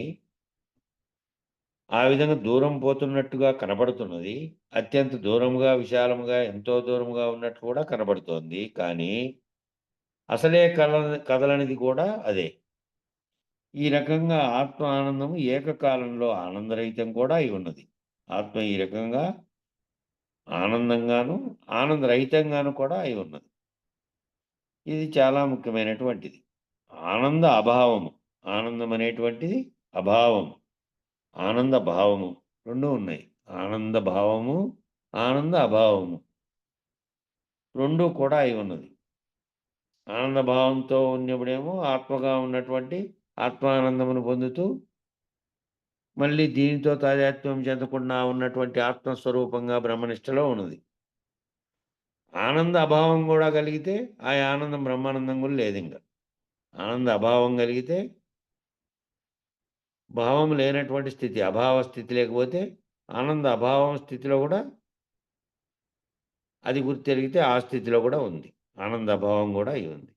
ఆ విధంగా దూరం పోతున్నట్టుగా కనబడుతున్నది. అత్యంత దూరముగా విశాలముగా ఎంతో దూరముగా ఉన్నట్టు కూడా కనబడుతోంది. కానీ అసలే కదలనిది కూడా అదే. ఈ రకంగా ఆత్మ ఆనందము ఏకకాలంలో ఆనందరహితం కూడా అయి ఉన్నది. ఆత్మ ఈ రకంగా ఆనందంగాను ఆనందరహితంగాను కూడా అయి ఉన్నది. ఇది చాలా ముఖ్యమైనటువంటిది. ఆనంద అభావము, ఆనందం అనేటువంటిది అభావము, ఆనంద భావము రెండు ఉన్నాయి. ఆనంద భావము ఆనంద అభావము రెండు కూడా అయి ఉన్నది. ఆనంద భావంతో ఉన్నప్పుడేమో ఆత్మగా ఉన్నటువంటి ఆత్మానందమును పొందుతూ మళ్ళీ దీనితో తాదాత్మ్యం చెందకుండా ఉన్నటువంటి ఆత్మస్వరూపంగా బ్రహ్మనిష్టలో ఉన్నది. ఆనంద అభావం కూడా కలిగితే ఆ ఆనందం బ్రహ్మానందం కూడా లేదు. ఇంకా ఆనంద అభావం కలిగితే భావం లేనటువంటి స్థితి, అభావ స్థితి లేకపోతే ఆనంద అభావం స్థితిలో కూడా అది గుర్తెరిగితే ఆ స్థితిలో కూడా ఉంది. ఆనంద అభావం కూడా అయి ఉంది.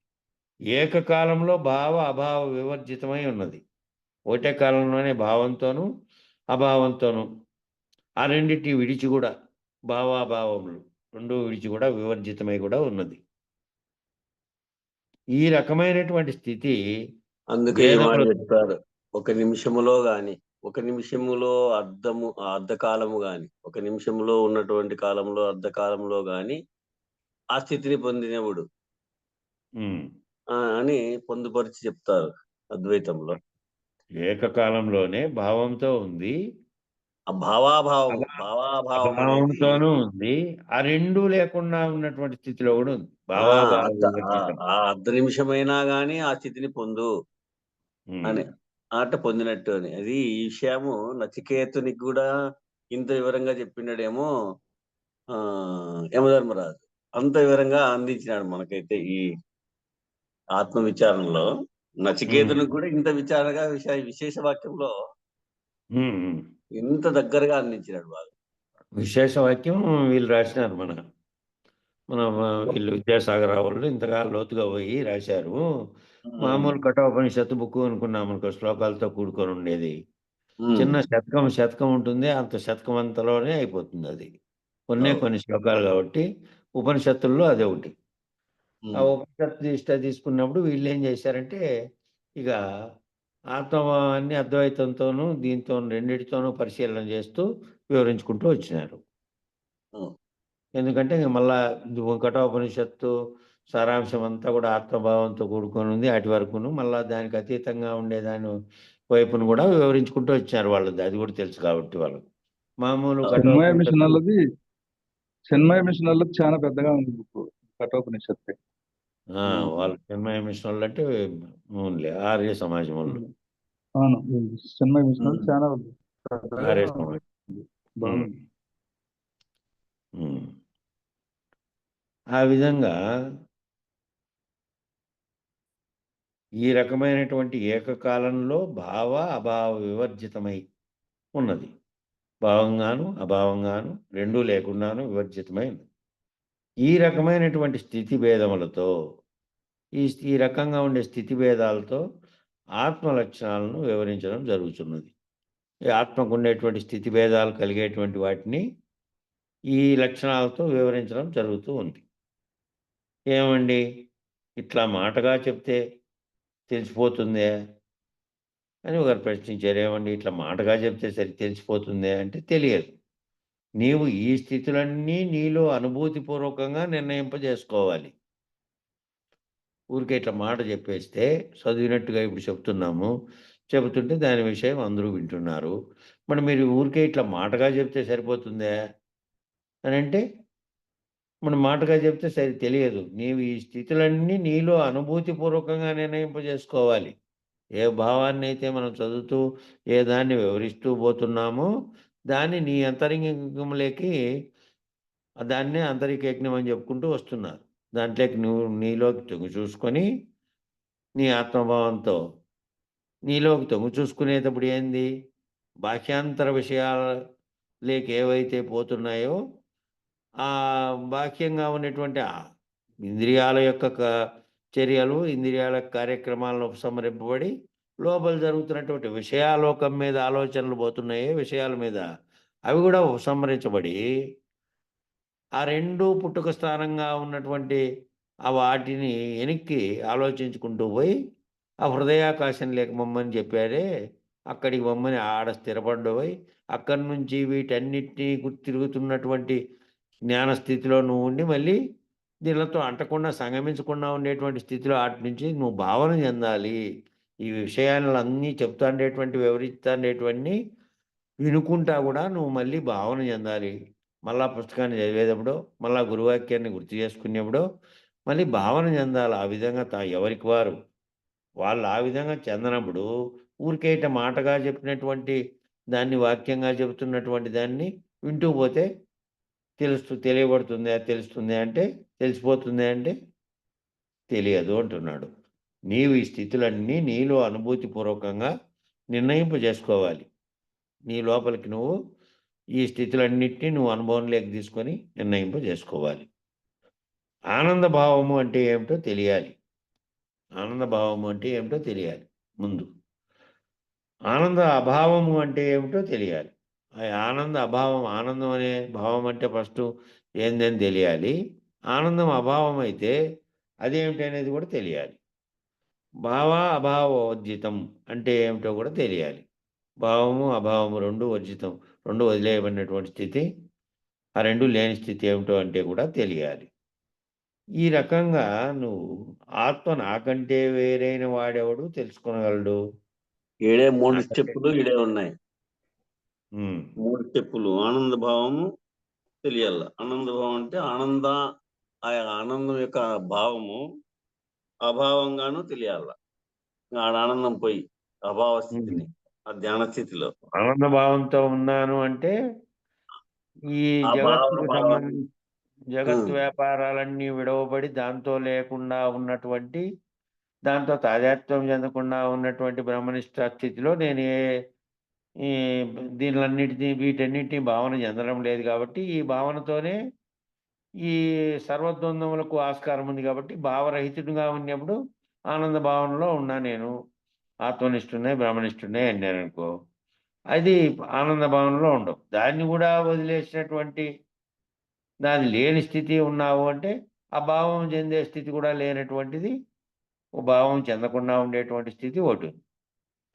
ఏకకాలంలో భావ అభావ వివర్జితమై ఉన్నది. ఒకటే కాలంలోనే భావంతోనూ అభావంతోనూ ఆ రెండింటి విడిచి కూడా భావాభావములు రెండు విడిచి కూడా వివర్జితమై కూడా ఉన్నది. ఈ రకమైనటువంటి స్థితి అందుకే ఈ మాట చెప్తారు, ఒక నిమిషములో గాని, ఒక నిమిషములో అర్ధకాలము గాని, ఒక నిమిషంలో ఉన్నటువంటి కాలంలో అర్ధకాలంలో గాని ఆ స్థితిని పొందినవుడు అని పొందుపరిచి చెప్తారు అద్వైతంలో. ఏకకాలంలోనే భావంతో ఉంది, ఆ భావాభావం భావాభావం అనేది అభావంతోనూ ఉంది, ఆ రెండు లేకుండా ఉన్నటువంటి స్థితిలో కూడా ఉంది. ఆ భావాభావ అర్ధ వివర్జితం. అర్ధ నిమిషమైనా గాని ఆ స్థితిని పొందు అని ఆట పొందినట్టు అని. అది ఈ విషయము నచికేతునికి కూడా ఇంత వివరంగా చెప్పినాడేమో యమధర్మరాజు. అంత వివరంగా అందించినాడు మనకైతే ఈ ఆత్మ విచారణలో. నచికేతునికి కూడా ఇంత విచారణగా విశేష వాక్యంలో ఇంత దగ్గరగా అందించినాడు బాగా. విశేష వాక్యం వీళ్ళు రాసినారు, మన వీళ్ళు విద్యాసాగర్ వాళ్ళు ఇంతగా లోతుగా పోయి రాశారు. మామూలు కఠోపనిషత్తు బుక్ అనుకున్నాం అనుకో, శ్లోకాలతో కూడుకొని ఉండేది. చిన్న శతకం ఉంటుంది, అంత శతకం అంతలోనే అయిపోతుంది. అది కొన్ని శ్లోకాలు కాబట్టి ఉపనిషత్తుల్లో అదే ఒకటి. ఆ ఉపనిషత్తు ఇష్ట తీసుకున్నప్పుడు వీళ్ళు ఏం చేశారంటే, ఇక ఆత్మభావాన్ని అద్వైతంతోనూ దీంతో రెండిటితోనూ పరిశీలన చేస్తూ వివరించుకుంటూ వచ్చినారు. ఎందుకంటే మళ్ళా కఠోపనిషత్తు సారాంశం అంతా కూడా ఆత్మభావంతో కూడుకొని ఉంది అటు వరకును. మళ్ళా దానికి అతీతంగా ఉండేదాని వైపును కూడా వివరించుకుంటూ వచ్చారు వాళ్ళు. అది కూడా తెలుసు కాబట్టి వాళ్ళు మామూలు చిన్మయ మిషన్ అన్నది చాలా పెద్దగా ఉంది బుక్ కఠోపనిషత్తు. వాళ్ళు చిన్మయ మిషన్ వాళ్ళు అంటే ఆర్య సమాజం వాళ్ళు. అవును, చిన్మయ మిషన్ చాలా ఆర్య సమాజం బాగుంది. ఆ విధంగా ఈ రకమైనటువంటి ఏకకాలంలో భావ అభావ వివర్జితమై ఉన్నది. భావంగాను అభావంగాను రెండూ లేకుండాను వివర్జితమై ఉంది. ఈ రకమైనటువంటి స్థితి భేదములతో ఈ రకంగా ఉండే స్థితి భేదాలతో ఆత్మ లక్షణాలను వివరించడం జరుగుతున్నది. ఈ ఆత్మకు ఉండేటువంటి స్థితి భేదాలు కలిగేటువంటి వాటిని ఈ లక్షణాలతో వివరించడం జరుగుతూ ఉంది. ఏమండి, ఇట్లా మాటగా చెప్తే తెలిసిపోతుందే అని ఒకరు ప్రశ్నించారు. ఏమండి, ఇట్లా మాటగా చెప్తే సరి తెలిసిపోతుందే అంటే తెలియదు. నీవు ఈ స్థితులన్నీ నీలో అనుభూతిపూర్వకంగా నిర్ణయింపజేసుకోవాలి. ఊరికే ఇట్లా మాట చెప్పేస్తే చదివినట్టుగా ఇప్పుడు చెబుతుంటే దాని విషయం అందరూ వింటున్నారు. మరి మీరు ఊరికే ఇట్లా మాటగా చెప్తే సరిపోతుందే అని అంటే, మనం మాటగా చెప్తే సరి తెలియదు. నీవు ఈ స్థితులన్నీ నీలో అనుభూతిపూర్వకంగా నిర్ణయింపజేసుకోవాలి. ఏ భావాన్ని అయితే మనం చదువుతూ ఏ దాన్ని వివరిస్తూ పోతున్నామో దాన్ని నీ అంతరంగంలోకి దాన్నే అంతరికయజ్ఞం అని చెప్పుకుంటూ వస్తున్నారు. దాంట్లోకి నువ్వు నీలోకి తొంగి చూసుకొని నీ ఆత్మభావంతో నీలోకి తొంగి చూసుకునేటప్పుడు ఏంది, బాహ్యాంతర విషయాలకి ఏవైతే పోతున్నాయో ఆ బాహ్యంగా ఉన్నటువంటి ఇంద్రియాల యొక్క చర్యలు, ఇంద్రియాల కార్యక్రమాలను ఉపసంహరింపబడి లోపల జరుగుతున్నటువంటి విషయాలోకం మీద ఆలోచనలు పోతున్నాయి, విషయాల మీద అవి కూడా ఉపసంహరించబడి ఆ రెండు పుట్టుక స్థానంగా ఉన్నటువంటి ఆ వాటిని వెనక్కి ఆలోచించుకుంటూ పోయి ఆ హృదయాకాశం లేక మమ్మని చెప్పారే అక్కడికి మమ్మని ఆడ స్థిరపడ్డవై అక్కడి నుంచి వీటన్నిటినీ తిరుగుతున్నటువంటి జ్ఞానస్థితిలో నువ్వు ఉండి మళ్ళీ దీనితో అంటకుండా సంగమించకుండా ఉండేటువంటి స్థితిలో అటు నుంచి నువ్వు భావన చెందాలి. ఈ విషయాలన్నీ చెప్తాండేటువంటి వివరిస్తాండేటువంటి వినుకుంటా కూడా నువ్వు మళ్ళీ భావన చెందాలి. మళ్ళా పుస్తకాన్ని చదివేటప్పుడు మళ్ళా గురువాక్యాన్ని గుర్తు చేసుకునేప్పుడు మళ్ళీ భావన చెందాలి. ఆ విధంగా ఎవరికి వాళ్ళు ఆ విధంగా చెందనప్పుడు ఊరికే ఇట్ట మాటగా చెప్పినటువంటి దాన్ని వాక్యంగా చెబుతున్నటువంటి దాన్ని వింటూ పోతే తెలియబడుతుంది తెలుస్తుంది అంటే తెలిసిపోతుంది అంటే తెలియదు అంటున్నాడు. నీవు ఈ స్థితులన్నీ నీలో అనుభూతిపూర్వకంగా నిర్ణయింపజేసుకోవాలి. నీ లోపలికి నువ్వు ఈ స్థితులన్నింటినీ నువ్వు అనుభవంలోకి తీసుకొని నిర్ణయింపజేసుకోవాలి. ఆనంద భావము అంటే ఏమిటో తెలియాలి. ఆనంద భావము అంటే ఏమిటో తెలియాలి. ముందు ఆనంద అభావము అంటే ఏమిటో తెలియాలి. ఆనంద అభావం, ఆనందం అనే భావం అంటే ఫస్ట్ ఏందని తెలియాలి. ఆనందం అభావం అయితే అదేమిటి అనేది కూడా తెలియాలి. భావ అభావ వర్జితం అంటే ఏమిటో కూడా తెలియాలి. భావము అభావము రెండు వర్జితం, రెండు వదిలేయబడినటువంటి స్థితి, ఆ రెండు లేని స్థితి ఏమిటో అంటే కూడా తెలియాలి. ఈ రకంగా నువ్వు ఆత్మ నాకంటే వేరైన వాడెవడు తెలుసుకొనగలడు? ఈడే 3 స్టెప్పులు ఈడే ఉన్నాయి. ఉమ్. 3 స్టెప్పులు. ఆనంద భావము తెలియాల. ఆనంద భావం అంటే ఆ ఆనందం యొక్క భావము అభావంగాను తెలియాల. ఆడ ఆనందం పోయి అభావ స్థితిని, ఆ ధ్యాన స్థితిలో ఆనంద భావంతో ఉన్నాను అంటే ఈ ఆ జగత్తుకు భావాన్ని సంబంధించి జగత్తు వ్యాపారాలన్నీ విడవబడి దాంతో లేకుండా ఉన్నటువంటి, దాంతో తాదాత్మ్యం చెందకుండా ఉన్నటువంటి బ్రహ్మనిష్ట స్థితిలో నేను ఈ వీటన్నిటిని భావన చెందడం లేదు కాబట్టి, ఈ భావనతోనే ఈ సర్వద్వందములకు ఆస్కారం ఉంది కాబట్టి, భావరహితుడిగా ఉన్నప్పుడు ఆనంద భావనలో ఉన్నా నేను ఆత్మనిష్ఠునే బ్రహ్మనిష్ఠునే అన్నాను అనుకో, అది ఆనంద భావనలో ఉండవు. దాన్ని కూడా వదిలేసినటువంటి దాని లేని స్థితి ఉన్నావు అంటే, ఆ భావం చెందే స్థితి కూడా లేనటువంటిది, ఓ భావం చెందకుండా ఉండేటువంటి స్థితి ఒకటి ఉంది.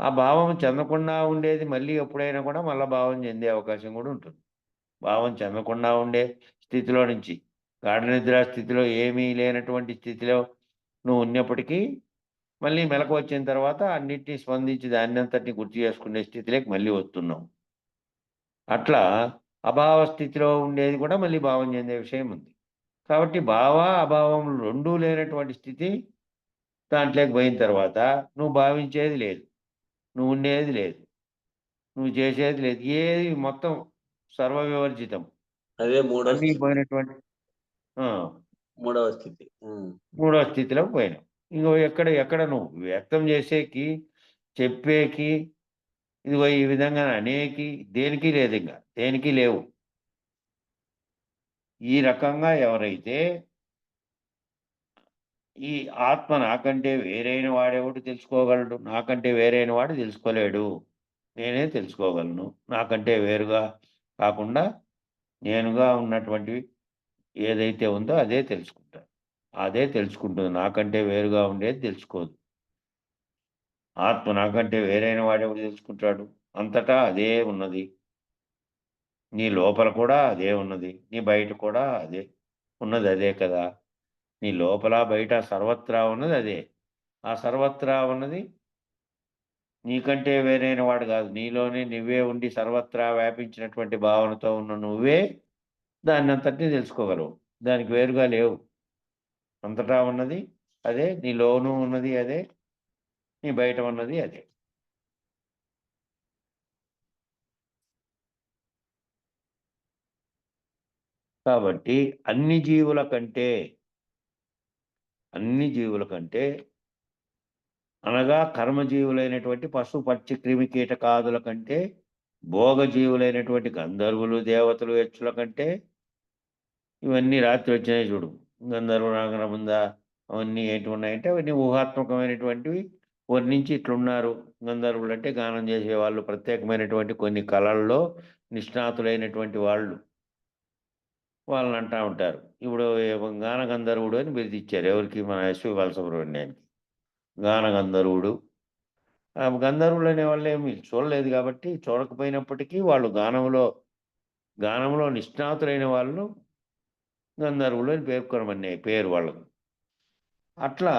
ఆ భావం చెందకుండా ఉండేది మళ్ళీ ఎప్పుడైనా కూడా మళ్ళా భావం చెందే అవకాశం కూడా ఉంటుంది. భావం చెందకుండా ఉండే స్థితిలో నుంచి, గాఢ నిద్ర స్థితిలో ఏమీ లేనటువంటి స్థితిలో నువ్వు ఉన్నప్పటికీ, మళ్ళీ మెలకు వచ్చిన తర్వాత అన్నిటినీ స్పందించి దాన్నంతటిని గుర్తు చేసుకునే స్థితిలోకి మళ్ళీ వస్తున్నావు. అట్లా అభావ స్థితిలో ఉండేది కూడా మళ్ళీ భావం చెందే విషయం ఉంది. కాబట్టి భావ అభావం రెండూ లేనటువంటి స్థితి దాంట్లోకి పోయిన తర్వాత నువ్వు భావించేది లేదు, నువ్వు ఉండేది లేదు, నువ్వు చేసేది లేదు, ఏది మొత్తం సర్వవివర్జితం, అదే మూడో అన్నీ స్థితి. పోయినటువంటి మూడవ స్థితి. మూడో స్థితిలోకి పోయినావు. ఇంకో ఎక్కడ నువ్వు వ్యక్తం చేసేకి, చెప్పేకి, ఇదిగో ఈ విధంగా అనేకి దేనికి లేదు, ఇంకా దేనికి లేవు. ఈ రకంగా ఎవరైతే ఈ ఆత్మ నాకంటే వేరైన వాడెవడు తెలుసుకోగలడు, నాకంటే వేరైన వాడు తెలుసుకోలేడు, నేనే తెలుసుకోగలను, నాకంటే వేరుగా కాకుండా నేనుగా ఉన్నటువంటివి ఏదైతే ఉందో అదే తెలుసుకుంటాను, అదే తెలుసుకుంటుంది, నాకంటే వేరుగా ఉండేది తెలుసుకోదు. ఆత్మ నాకంటే వేరైన వాడెవడు తెలుసుకుంటాడు, అంతటా అదే ఉన్నది. నీ లోపల కూడా అదే ఉన్నది, నీ బయట కూడా అదే ఉన్నది, అదే కదా. నీ లోపల బయట సర్వత్రా ఉన్నది అదే. ఆ సర్వత్రా ఉన్నది నీకంటే వేరైన వాడు కాదు, నీలోనే నువ్వే ఉండి సర్వత్రా వ్యాపించినటువంటి భావనతో ఉన్న నువ్వే దాన్ని అంతటినీ తెలుసుకోగలవు. దానికి వేరుగా లేవు. అంతటా ఉన్నది అదే, నీలోనూ ఉన్నది అదే, నీ బయట ఉన్నది అదే. కాబట్టి అన్ని జీవుల కంటే అనగా కర్మజీవులైనటువంటి పశు పక్షి క్రిమి కీటకాదుల కంటే, భోగజీవులైనటువంటి గంధర్వులు దేవతలు యక్షుల కంటే, ఇవన్నీ రాత్రి వచ్చినాయి చూడు, గంధర్వ నాగరముంద, అవన్నీ ఏంటి ఉన్నాయంటే అవన్నీ ఊహాత్మకమైనటువంటివి వర్ణించి ఇట్లున్నారు. గంధర్వులు అంటే గానం చేసేవాళ్ళు, ప్రత్యేకమైనటువంటి కొన్ని కళల్లో నిష్ణాతులైనటువంటి వాళ్ళని అంటూ ఉంటారు. ఇప్పుడు గాన గంధర్వుడు అని బిరుదిచ్చారు ఎవరికి, మన ఎస్వి బాలసుబ్రహ్మణ్యానికి గాన గంధర్వుడు. ఆ గంధర్వులు అనే వాళ్ళు ఏమి చూడలేదు కాబట్టి, చూడకపోయినప్పటికీ వాళ్ళు గానంలో నిష్ణాతులైన వాళ్ళు గంధర్వులు అని పేరు వాళ్ళకు. అట్లా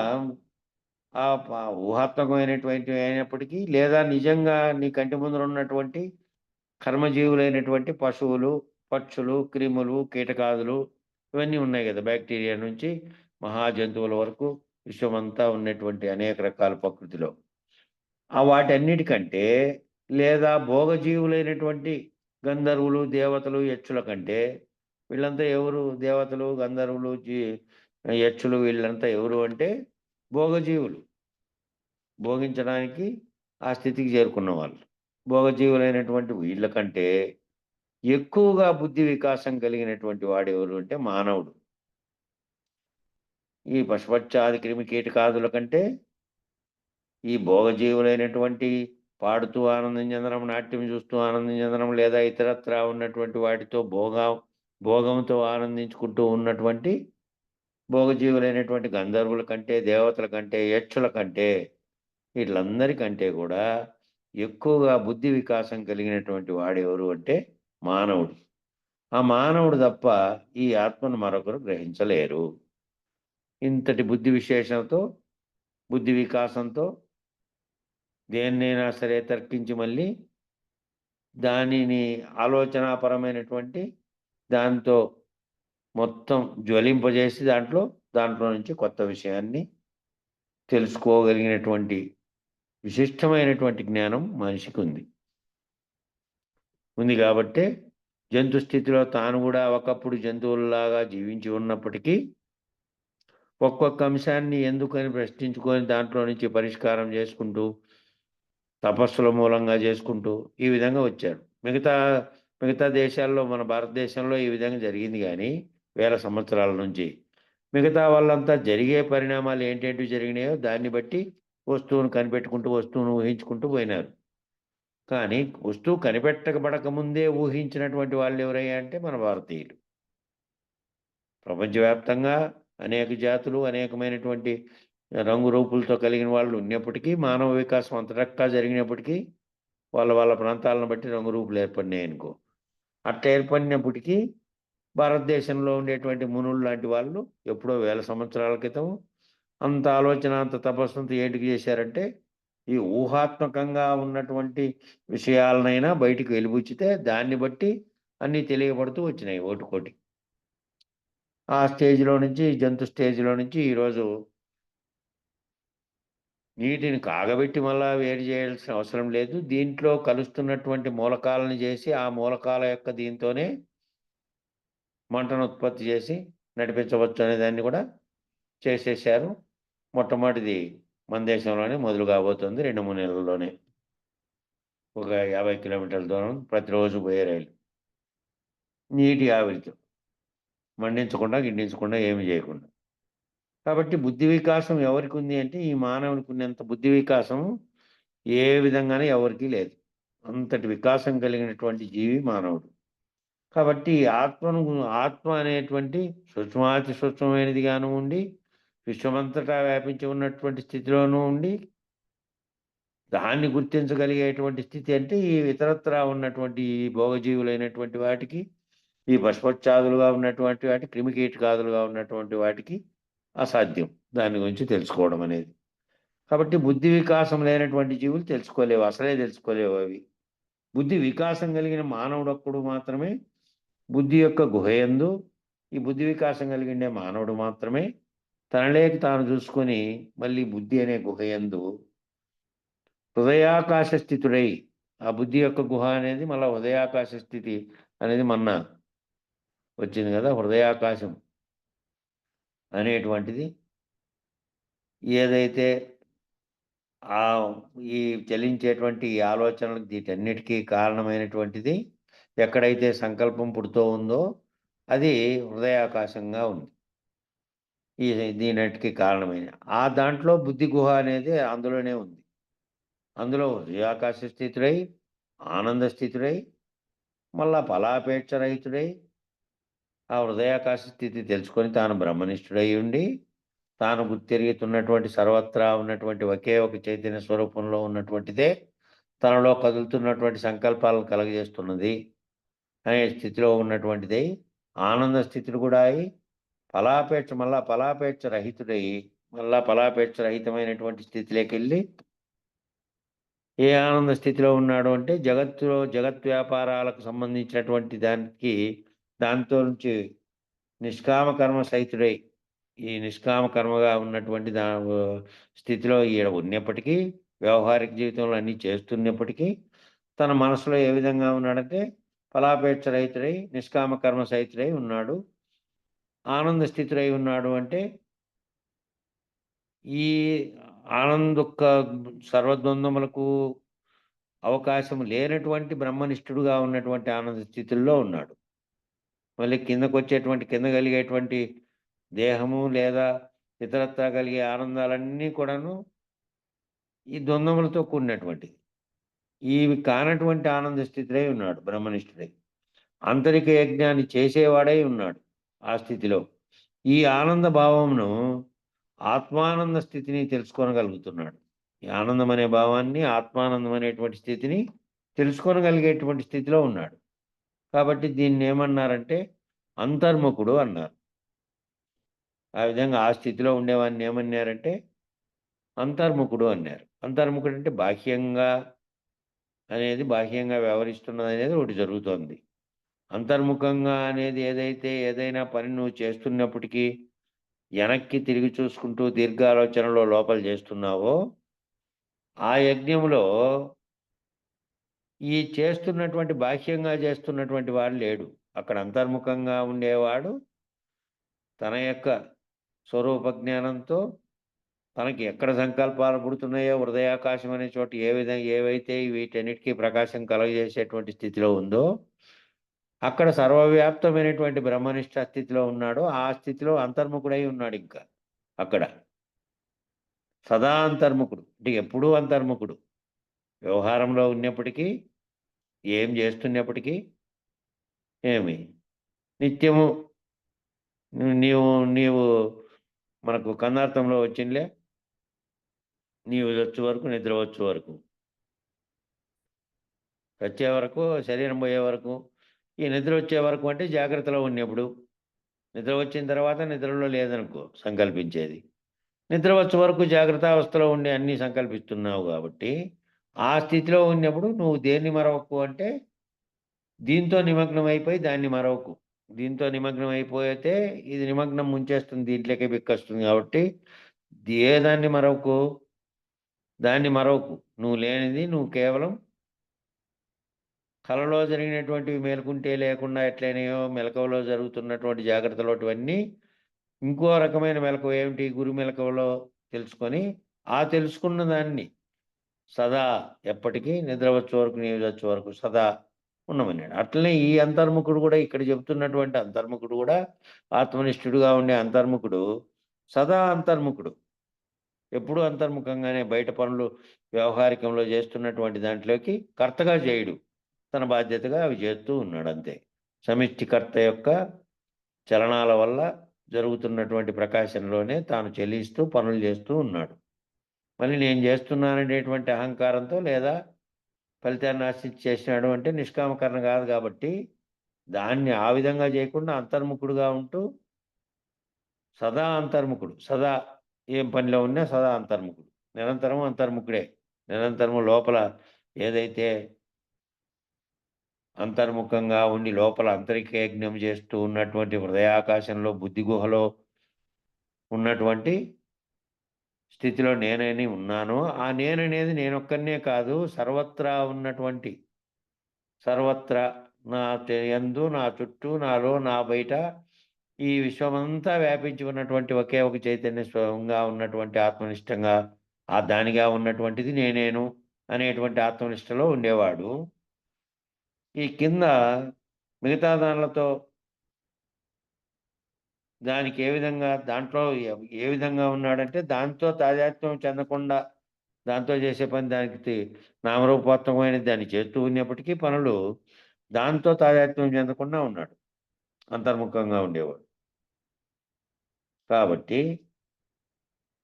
ఊహాత్మకమైనటువంటి అయినప్పటికీ, లేదా నిజంగా నీ కంటి ముందర ఉన్నటువంటి కర్మజీవులైనటువంటి పశువులు, పక్షులు, క్రిములు, కీటకాదులు ఇవన్నీ ఉన్నాయి కదా, బ్యాక్టీరియా నుంచి మహాజంతువుల వరకు విశ్వమంతా ఉన్నటువంటి అనేక రకాల ప్రకృతిలో వాటన్నిటికంటే, లేదా భోగజీవులైనటువంటి గంధర్వులు దేవతలు యక్షుల కంటే, వీళ్ళంతా ఎవరు? దేవతలు గంధర్వులు యక్షులు వీళ్ళంతా ఎవరు అంటే భోగజీవులు, భోగించడానికి ఆ స్థితికి చేరుకున్న వాళ్ళు. భోగజీవులైనటువంటి వీళ్ళకంటే ఎక్కువగా బుద్ధి వికాసం కలిగినటువంటి వాడు ఎవరు అంటే మానవుడు. ఈ పశుపక్షాది క్రిమి కీటకాదుల కంటే ఈ భోగజీవులైనటువంటి పాడుతూ ఆనందం చెందడం, నాట్యం చూస్తూ ఆనందం చెందడం, లేదా ఇతరత్రా ఉన్నటువంటి వాటితో భోగంతో ఆనందించుకుంటూ ఉన్నటువంటి భోగజీవులైనటువంటి గంధర్వుల కంటే, దేవతల కంటే, యక్షుల కంటే, వీళ్ళందరికంటే కూడా ఎక్కువగా బుద్ధి వికాసం కలిగినటువంటి వాడెవరు అంటే మానవుడు. ఆ మానవుడు తప్ప ఈ ఆత్మను మరొకరు గ్రహించలేరు. ఇంతటి బుద్ధి విశేషంతో, బుద్ధి వికాసంతో దేన్నైనా సరే తర్కించి మళ్ళీ దానిని ఆలోచనాపరమైనటువంటి దాంతో మొత్తం జ్వలింపజేసి దాంట్లో నుంచి కొత్త విషయాన్ని తెలుసుకోగలిగినటువంటి విశిష్టమైనటువంటి జ్ఞానం మనిషికి ఉంది కాబట్టే జంతు స్థితిలో తాను కూడా ఒకప్పుడు జంతువుల్లాగా జీవించి ఉన్నప్పటికీ ఒక్కొక్క అంశాన్ని ఎందుకని ప్రశ్నించుకొని దాంట్లో నుంచి పరిష్కారం చేసుకుంటూ తపస్సుల మూలంగా చేసుకుంటూ ఈ విధంగా వచ్చాడు. మిగతా దేశాల్లో, మన భారతదేశంలో ఈ విధంగా జరిగింది కానీ వేల సంవత్సరాల నుంచి. మిగతా వాళ్ళంతా జరిగే పరిణామాలు ఏంటేంటి జరిగినాయో దాన్ని బట్టి వస్తువును కనిపెట్టుకుంటూ వస్తువును ఊహించుకుంటూ పోయినారు. కానీ వస్తువు కనిపెట్టబడక ముందే ఊహించినటువంటి వాళ్ళు ఎవరయ్యా అంటే మన భారతీయులు. ప్రపంచవ్యాప్తంగా అనేక జాతులు, అనేకమైనటువంటి రంగు రూపులతో కలిగిన వాళ్ళు ఉన్నప్పటికీ, మానవ వికాసం అంతటా జరిగినప్పటికీ వాళ్ళ ప్రాంతాలను బట్టి రంగు రూపులు ఏర్పడినాయి అనుకో. అట్లా ఏర్పడినప్పటికీ భారతదేశంలో ఉండేటువంటి మునులు లాంటి వాళ్ళు ఎప్పుడో వేల సంవత్సరాల క్రితం అంత ఆలోచన, అంత తపస్సు అంత ఏంటికి చేశారంటే ఈ ఊహాత్మకంగా ఉన్నటువంటి విషయాలనైనా బయటికి వెలిబుచ్చితే దాన్ని బట్టి అన్నీ తెలియబడుతూ వచ్చినాయి ఓటుకోటి. ఆ స్టేజ్లో నుంచి, జంతు స్టేజ్లో నుంచి ఈరోజు నీటిని కాగబెట్టి మళ్ళా వేడి చేయాల్సిన అవసరం లేదు. దీంట్లో కలుస్తున్నటువంటి మూలకాలను చేసి ఆ మూలకాల యొక్క దీంతోనే మంటను ఉత్పత్తి చేసి నడిపించవచ్చు అనే దాన్ని కూడా చేసేసారు. మొట్టమొదటిది మన దేశంలోనే మొదలు కాబోతుంది 2-3 నెలల్లోనే. ఒక 50 కిలోమీటర్ల దూరం ప్రతిరోజు పోయే రైలు నీటి ఆవిరితో మండించకుండా గిండించకుండా ఏమి చేయకుండా. కాబట్టి బుద్ధి వికాసం ఎవరికి ఉంది అంటే ఈ మానవునికి ఉన్నంత బుద్ధి వికాసం ఏ విధంగానే ఎవరికీ లేదు. అంతటి వికాసం కలిగినటువంటి జీవి మానవుడు. కాబట్టి ఆత్మ అనేటువంటి సూక్ష్మాతి సూక్ష్మమైనదిగాను ఉండి విశ్వమంతటా వ్యాపించి ఉన్నటువంటి స్థితిలోనూ ఉండి దాన్ని గుర్తించగలిగేటువంటి స్థితి అంటే ఈ ఇతరత్రా ఉన్నటువంటి ఈ భోగజీవులైనటువంటి వాటికి, ఈ పశుపక్షాదులుగా ఉన్నటువంటి వాటి, క్రిమికీటకాదులుగా ఉన్నటువంటి వాటికి అసాధ్యం దాని గురించి తెలుసుకోవడం అనేది. కాబట్టి బుద్ధి వికాసం లేనటువంటి జీవులు తెలుసుకోలేవు, అసలే తెలుసుకోలేవు అవి. బుద్ధి వికాసం కలిగిన మానవుడప్పుడు మాత్రమే బుద్ధి యొక్క గుహయందు ఈ బుద్ధి వికాసం కలిగిండే మానవుడు మాత్రమే తనలేకి తాను చూసుకొని మళ్ళీ బుద్ధి అనే గుహయందు హృదయాకాశ స్థితుడై, ఆ బుద్ధి యొక్క గుహ అనేది మళ్ళీ హృదయాకాశ స్థితి అనేది మొన్న వచ్చింది కదా. హృదయాకాశం అనేటువంటిది ఏదైతే ఈ చలించేటువంటి ఈ ఆలోచనలకు వీటన్నిటికీ కారణమైనటువంటిది ఎక్కడైతే సంకల్పం పుడుతూ ఉందో అది హృదయాకాశంగా ఉంది. దీనికి కారణమైన ఆ దాంట్లో బుద్ధి గుహ అనేది అందులోనే ఉంది. అందులో హృదయాకాశ స్థితుడై, ఆనంద స్థితుడై, మళ్ళా ఫలాపేక్ష రహితుడై ఆ హృదయాకాశ స్థితి తెలుసుకొని తాను బ్రహ్మనిష్ఠుడై ఉండి తాను గుర్తెరుగుతున్నటువంటి సర్వత్రా ఉన్నటువంటి ఒకే ఒక చైతన్య స్వరూపంలో ఉన్నటువంటిదే తనలో కదులుతున్నటువంటి సంకల్పాలను కలగజేస్తున్నది అనే స్థితిలో ఉన్నటువంటిది ఆనంద స్థితిని కూడా అయి ఫలాపేక్ష రహితుడై మళ్ళా ఫలాపేక్ష రహితమైనటువంటి స్థితిలోకి వెళ్ళి ఏ ఆనంద స్థితిలో ఉన్నాడు అంటే జగత్ వ్యాపారాలకు సంబంధించినటువంటి దాంతో నుంచి నిష్కామ కర్మ సహితుడై ఈ నిష్కామ కర్మగా ఉన్నటువంటి స్థితిలో ఈడ ఉన్నప్పటికీ వ్యవహారిక జీవితంలో అన్నీ చేస్తున్నప్పటికీ తన మనసులో ఏ విధంగా ఉన్నాడంటే ఫలాపేక్ష రహితుడై నిష్కామ కర్మ సహితుడై ఉన్నాడు, ఆనంద స్థితుడై ఉన్నాడు. అంటే ఈ ఆనందొక్క సర్వద్వందములకు అవకాశం లేనటువంటి బ్రహ్మనిష్ఠుడుగా ఉన్నటువంటి ఆనంద స్థితుల్లో ఉన్నాడు. మళ్ళీ కిందకు వచ్చేటువంటి కింద కలిగేటువంటి దేహము లేదా ఇతరత్రా కలిగే ఆనందాలన్నీ కూడాను ఈ ద్వంద్వములతో కూడినటువంటిది. ఇవి కానటువంటి ఆనంద స్థితిలో ఉన్నాడు బ్రహ్మనిష్ఠుడై. ఆంతరిక యజ్ఞాన్ని చేసేవాడై ఉన్నాడు ఆ స్థితిలో. ఈ ఆనంద భావమును ఆత్మానంద స్థితిని తెలుసుకోగలుగుతున్నాడు. ఈ ఆనందం అనే భావాన్ని, ఆత్మానందం అనేటువంటి స్థితిని తెలుసుకోగలిగేటువంటి స్థితిలో ఉన్నాడు. కాబట్టి దీన్ని ఏమన్నారంటే అంతర్ముఖుడు అన్నారు. ఆ విధంగా ఆ స్థితిలో ఉండేవాడిని ఏమన్నారంటే అంతర్ముఖుడు అన్నారు. అంతర్ముఖుడు అంటే బాహ్యంగా అనేది బాహ్యంగా వ్యవహరిస్తున్నది అనేది ఒకటి జరుగుతోంది. అంతర్ముఖంగా అనేది ఏదైనా పని నువ్వు చేస్తున్నప్పటికీ వెనక్కి తిరిగి చూసుకుంటూ దీర్ఘాలోచనలో లోపల చేస్తున్నావో ఆ యజ్ఞంలో ఈ చేస్తున్నటువంటి బాహ్యంగా చేస్తున్నటువంటి వాడు లేడు. అక్కడ అంతర్ముఖంగా ఉండేవాడు తన యొక్క స్వరూప జ్ఞానంతో తనకి ఎక్కడ సంకల్పాలు పుడుతున్నాయో హృదయాకాశం అనే చోట ఏవైతే వీటన్నిటికీ ప్రకాశం కలుగజేసేటువంటి స్థితిలో ఉందో అక్కడ సర్వవ్యాప్తమైనటువంటి బ్రహ్మనిష్ట స్థితిలో ఉన్నాడు. ఆ స్థితిలో అంతర్ముఖుడై ఉన్నాడు. ఇంకా అక్కడ సదా అంతర్ముఖుడు అంటే ఎప్పుడూ అంతర్ముఖుడు. వ్యవహారంలో ఉన్నప్పటికీ ఏం చేస్తున్నప్పటికీ ఏమి నిత్యము నీవు నీవు మనకు కన్నార్థంలో వచ్చిందిలే, నీవు వచ్చే వరకు నిద్ర వచ్చే వరకు, వచ్చే వరకు శరీరం పోయే వరకు, ఈ నిద్ర వచ్చే వరకు అంటే జాగ్రత్తలో ఉన్నప్పుడు, నిద్ర వచ్చిన తర్వాత నిద్రలో లేదనుకో సంకల్పించేది, నిద్ర వచ్చే వరకు జాగ్రత్త అవస్థలో ఉండి అన్నీ సంకల్పిస్తున్నావు కాబట్టి ఆ స్థితిలో ఉన్నప్పుడు నువ్వు దేన్ని మరవకు అంటే దీంతో నిమగ్నం అయిపోయి దాన్ని మరవకు. దీంతో నిమగ్నం అయిపోతే ఇది నిమగ్నం ముంచేస్తుంది, దీంట్లోకి బిక్కొస్తుంది కాబట్టి ఏ దాన్ని మరవకు, దాన్ని మరవకు. నువ్వు లేనిది నువ్వు కేవలం కలలో జరిగినటువంటివి మేలుకుంటే లేకుండా ఎట్లయినాయో మెలకువలో జరుగుతున్నటువంటి జాగ్రత్తలు ఇవన్నీ ఇంకో రకమైన మెలకువ ఏమిటి గురు మెలకువలో తెలుసుకొని ఆ తెలుసుకున్న దాన్ని సదా ఎప్పటికీ నిద్ర వచ్చే వరకు నీవు వచ్చే వరకు సదా ఉండమన్నాడు. అట్లనే ఈ అంతర్ముఖుడు కూడా ఇక్కడ చెబుతున్నటువంటి అంతర్ముఖుడు కూడా ఆత్మనిష్ఠుడుగా ఉండే అంతర్ముఖుడు సదా అంతర్ముఖుడు. ఎప్పుడూ అంతర్ముఖంగానే బయట పనులు వ్యవహారికంలో చేస్తున్నటువంటి దాంట్లోకి కర్తగా చేయడు, తన బాధ్యతగా అవి చేస్తూ ఉన్నాడు అంతే. సమిష్టికర్త యొక్క చలనాల వల్ల జరుగుతున్నటువంటి ప్రకాశంలోనే తాను చెల్లిస్తూ పనులు చేస్తూ ఉన్నాడు. మళ్ళీ నేను చేస్తున్నాననేటువంటి అహంకారంతో లేదా ఫలితాన్ని ఆశించి చేసినాడు అంటే నిష్కామకరణ కాదు కాబట్టి దాన్ని ఆ విధంగా చేయకుండా అంతర్ముఖుడుగా ఉంటూ సదా అంతర్ముఖుడు, సదా ఏం పనిలో ఉన్నా సదా అంతర్ముఖుడు, నిరంతరము అంతర్ముఖుడే. నిరంతరము లోపల ఏదైతే అంతర్ముఖంగా ఉండి లోపల అంతరిక్ష యజ్ఞం చేస్తూ ఉన్నటువంటి హృదయాకాశంలో బుద్ధి గుహలో ఉన్నటువంటి స్థితిలో నేనని ఉన్నాను. ఆ నేననేది నేనొక్కనే కాదు, సర్వత్రా ఉన్నటువంటి, సర్వత్రా నా యందు, నా చుట్టూ, నాలో, నా బయట ఈ విశ్వమంతా వ్యాపించి ఉన్నటువంటి ఒకే ఒక చైతన్య స్వయంగా ఉన్నటువంటి ఆత్మనిష్టంగా ఆ దానిగా ఉన్నటువంటిది నేనేను అనేటువంటి ఆత్మనిష్టలో ఉండేవాడు. ఈ కింద మిగతా దానిలతో దానికి ఏ విధంగా దాంట్లో ఏ విధంగా ఉన్నాడంటే దాంతో తాదాత్మ్యం చెందకుండా దాంతో చేసే పని దానికి నామరూపాత్మకమైన దాన్ని చేస్తూ ఉన్నప్పటికీ పనులు దాంతో తాదాత్మ్యం చెందకుండా ఉన్నాడు, అంతర్ముఖంగా ఉండేవాడు. కాబట్టి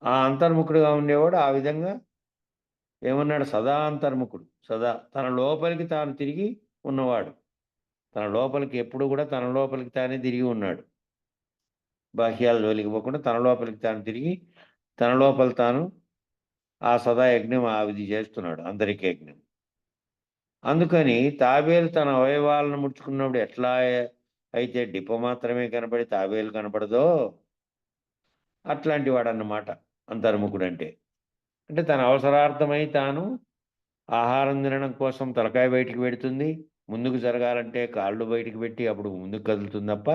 ఆ అంతర్ముఖుడుగా ఉండేవాడు ఆ విధంగా ఏమన్నాడు, సదా అంతర్ముఖుడు, సదా తన లోపలికి తాను తిరిగి ఉన్నవాడు. తన లోపలికి ఎప్పుడు కూడా తన లోపలికి తానే తిరిగి ఉన్నాడు. బాహ్యాల జోలికి పోకుండా తన లోపలికి తాను తిరిగి తన లోపల తాను ఆ సదా యజ్ఞం ఆ విధి చేస్తున్నాడు, అంతరిక యజ్ఞం. అందుకని తాబేలు తన అవయవాలను ముడుచుకున్నప్పుడు ఎట్లా అయితే డిప మాత్రమే కనపడి తాబేలు కనపడదో అట్లాంటి వాడు అన్నమాట అంతర్ముఖుడు అంటే. అంటే తన అవసరార్థమై తాను ఆహారం తినడం కోసం తలకాయ బయటికి పెడుతుంది, ముందుకు జరగాలంటే కాళ్ళు బయటికి పెట్టి అప్పుడు ముందుకు కదులుతుంది తప్ప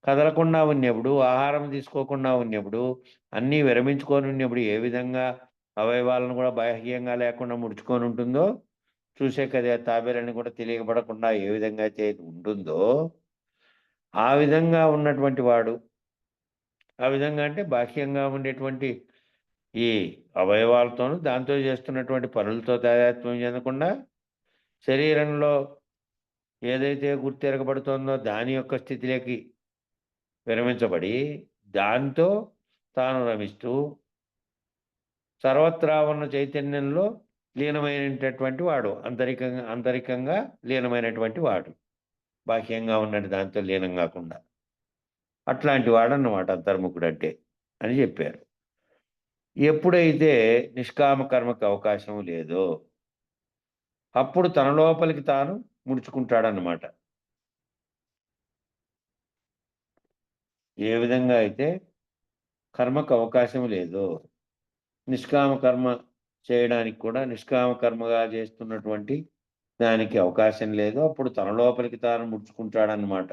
కదలకుండా ఉన్నప్పుడు, ఆహారం తీసుకోకుండా ఉన్నప్పుడు, అన్నీ విరమించుకొని ఉన్నప్పుడు ఏ విధంగా అవయవాలను కూడా బాహ్యంగా లేకుండా ముడుచుకొని ఉంటుందో చూసే కదా తాబేలని కూడా తెలియబడకుండా ఏ విధంగా అయితే ఉంటుందో ఆ విధంగా ఉన్నటువంటి వాడు. ఆ విధంగా అంటే బాహ్యంగా ఉండేటువంటి ఈ అవయవాలతోనూ దాంతో చేస్తున్నటువంటి పనులతో తాదాత్మ్యం చెందకుండా శరీరంలో ఏదైతే గుర్తెరగబడుతోందో దాని యొక్క స్థితిలోకి విరమించబడి దాంతో తాను రమిస్తూ సర్వత్రా ఉన్న చైతన్యంలో లీనమైనటువంటి వాడు, అంతరికంగా లీనమైనటువంటి వాడు, బాహ్యంగా ఉన్నది దాంతో లీనం కాకుండా అట్లాంటి వాడన్నమాట అంతర్ముఖుడు అంటే అని చెప్పారు. ఎప్పుడైతే నిష్కామ కర్మకు అవకాశం లేదో అప్పుడు తన లోపలికి తాను ముడుచుకుంటాడన్నమాట. ఏ విధంగా అయితే కర్మకు అవకాశం లేదో, నిష్కామ కర్మ చేయడానికి కూడా నిష్కామ కర్మగా చేస్తున్నటువంటి దానికి అవకాశం లేదు. అప్పుడు తన లోపలికి తాను ముడుచుకుంటాడనమాట.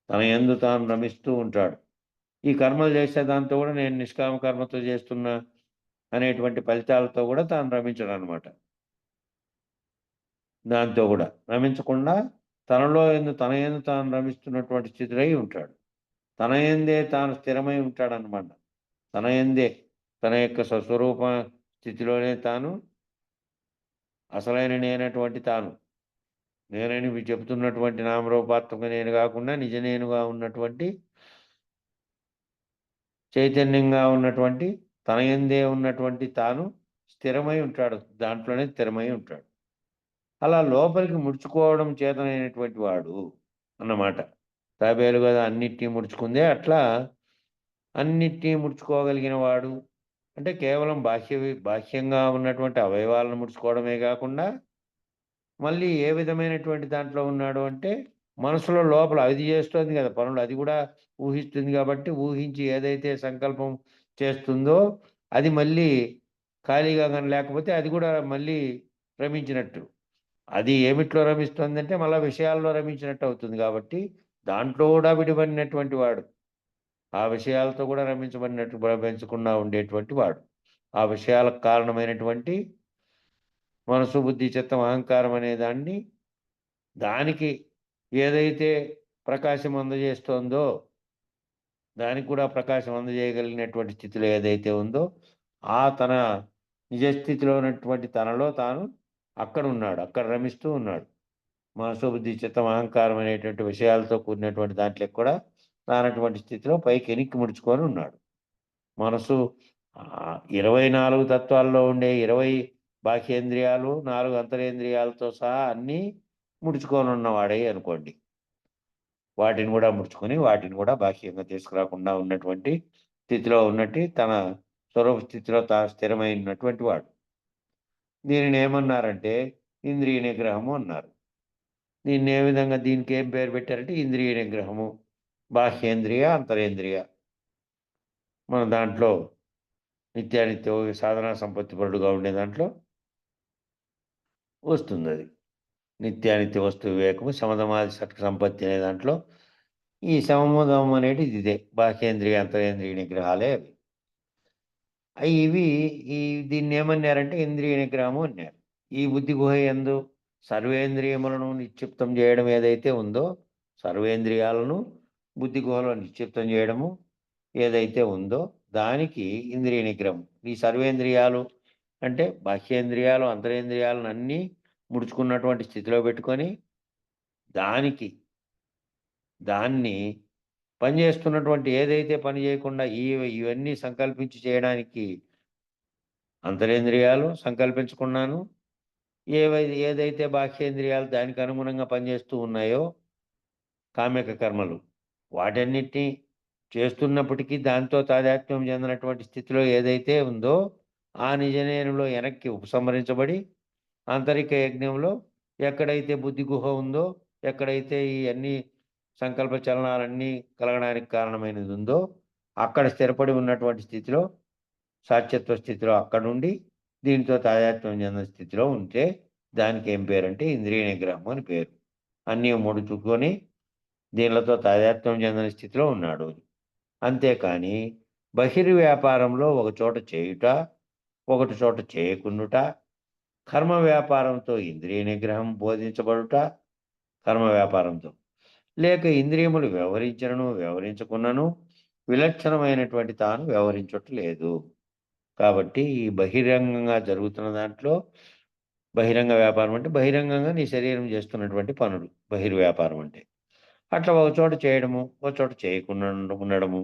తన యందు తాను రమిస్తూ ఉంటాడు. ఈ కర్మలు చేసే దాంతో కూడా నేను నిష్కామ కర్మతో చేస్తున్నా అనేటువంటి ఫలితాలతో కూడా తాను రమించడు అనమాట. దాంతో కూడా రమించకుండా తన యందు తాను రమిస్తున్నటువంటి స్థితిలో ఉంటాడు. తన యందే తాను స్థిరమై ఉంటాడనమాట. తన యందే తన యొక్క స్వస్వరూప స్థితిలోనే తాను అసలైన నేనటువంటి తాను, నేనని చెబుతున్నటువంటి నామరూపాత్మక నేను కాకుండా నిజ నేనుగా ఉన్నటువంటి చైతన్యంగా ఉన్నటువంటి తన యందే ఉన్నటువంటి తాను స్థిరమై ఉంటాడు. దాంట్లోనే స్థిరమై ఉంటాడు. అలా లోపలికి ముడుచుకోవడం చేతనైనటువంటి వాడు అన్నమాట. తాబేలు కదా అన్నిటినీ ముడుచుకుందే, అట్లా అన్నిటినీ ముడుచుకోగలిగిన వాడు అంటే కేవలం బాహ్యంగా ఉన్నటువంటి అవయవాలను ముడుచుకోవడమే కాకుండా మళ్ళీ ఏ విధమైనటువంటి దాంట్లో ఉన్నాడు అంటే మనసులో లోపల అది చేస్తుంది కదా పనులు, అది కూడా ఊహిస్తుంది కాబట్టి ఊహించి ఏదైతే సంకల్పం చేస్తుందో అది మళ్ళీ ఖాళీగా కానీ లేకపోతే అది కూడా మళ్ళీ రమించినట్టు. అది ఏమిట్లో రమిస్తుందంటే మళ్ళీ విషయాల్లో రమించినట్టు అవుతుంది. కాబట్టి దాంట్లో కూడా విడిపడినటువంటి వాడు, ఆ విషయాలతో కూడా రమించకుండా ఉండేటువంటి వాడు, ఆ విషయాలకు కారణమైనటువంటి మనసు, బుద్ధి, చిత్తం, అహంకారం అనే దానికి ఏదైతే ప్రకాశం అందజేస్తోందో దానికి కూడా ప్రకాశం అందజేయగలిగినటువంటి స్థితిలో ఏదైతే ఉందో ఆ తన నిజస్థితిలో ఉన్నటువంటి తనలో తాను అక్కడ ఉన్నాడు, అక్కడ రమిస్తూ ఉన్నాడు. మనసు, బుద్ధి, చిత్తం, అహంకారం అనేటువంటి విషయాలతో కూడినటువంటి దాంట్లో కూడా రానటువంటి స్థితిలో పైకి ఎనిక్కి ముడుచుకొని ఉన్నాడు. మనసు 24 తత్వాల్లో ఉండే 20 బాహ్యేంద్రియాలు, 4 అంతరేంద్రియాలతో సహా అన్నీ ముడుచుకొని ఉన్నవాడే అనుకోండి. వాటిని కూడా ముడుచుకొని వాటిని కూడా బాహ్యంగా తీసుకురాకుండా ఉన్నటువంటి స్థితిలో ఉన్నట్టు తన స్వరూప స్థితిలో స్థిరమైనటువంటి వాడు. దీనిని ఏమన్నారంటే ఇంద్రియ నిగ్రహము అన్నారు. దీన్ని ఏ విధంగా దీనికి ఏం పేరు పెట్టారంటే ఇంద్రియ నిగ్రహము, బాహ్యేంద్రియ, అంతరేంద్రియ. మన దాంట్లో నిత్యానిత్య సాధనా సంపత్తి పరుడుగా ఉండే దాంట్లో వస్తుంది అది. నిత్యానిత్య వస్తు వివేకము, సమధమాది షట్క సంపత్తి అనే దాంట్లో ఈ సమధమం అనేది ఇదే బాహ్యేంద్రియ, అంతరేంద్రియ నిగ్రహాలే అవి. ఇవి దీన్ని ఏమన్నారంటే ఇంద్రియ నిగ్రహము అన్నారు. ఈ బుద్ధి గుహ యందు సర్వేంద్రియములను నిక్షిప్తం చేయడం ఏదైతే ఉందో, సర్వేంద్రియాలను బుద్ధి గుహలో నిక్షిప్తం చేయడము ఏదైతే ఉందో దానికి ఇంద్రియ నిగ్రహం. ఈ సర్వేంద్రియాలు అంటే బాహ్యేంద్రియాలు, అంతరేంద్రియాలను అన్నీ ముడుచుకున్నటువంటి స్థితిలో పెట్టుకొని దాన్ని పనిచేస్తున్నటువంటి ఏదైతే పని చేయకుండా ఇవన్నీ సంకల్పించి చేయడానికి అంతరేంద్రియాలు సంకల్పించుకున్నాను, ఏదైతే బాహ్యేంద్రియాలు దానికి అనుగుణంగా పనిచేస్తూ ఉన్నాయో కామ్యక కర్మలు వాటన్నిటినీ చేస్తున్నప్పటికీ దాంతో తాదాత్మ్యం చెందినటువంటి స్థితిలో ఏదైతే ఉందో ఆ నిజనేనులో వెనక్కి ఉపసంహరించబడి ఆంతరిక యజ్ఞంలో ఎక్కడైతే బుద్ధి గుహ ఉందో, ఎక్కడైతే ఈ అన్ని సంకల్ప చలనాలన్నీ కలగడానికి కారణమైనది ఉందో అక్కడ స్థిరపడి ఉన్నటువంటి స్థితిలో సాత్యత్వ స్థితిలో అక్కడ నుండి దీంతో తాదాత్మ్యం చెందిన స్థితిలో ఉంటే దానికి ఏం పేరంటే ఇంద్రియ నిగ్రహం అని పేరు. అన్నీ ముడుచుకొని దీనిలతో తాదాత్మ్యం చెందిన స్థితిలో ఉన్నాడు. అంతేకాని బహిర్వ్యాపారంలో ఒక చోట చేయుట, ఒకటి చోట చేయకుండుట, కర్మ వ్యాపారంతో ఇంద్రియ నిగ్రహం బోధించబడుట, కర్మ వ్యాపారంతో లేక ఇంద్రియములు వ్యవహరించకున్నను విలక్షణమైనటువంటి తాను వ్యవహరించట్లేదు. కాబట్టి ఈ బహిరంగంగా జరుగుతున్న దాంట్లో బహిరంగ వ్యాపారం అంటే బహిరంగంగా నీ శరీరం చేస్తున్నటువంటి పనులు బహిర్వ్యాపారం అంటే. అట్లా ఒక చోట చేయడము, ఒక చోట చేయకుండా ఉండడము.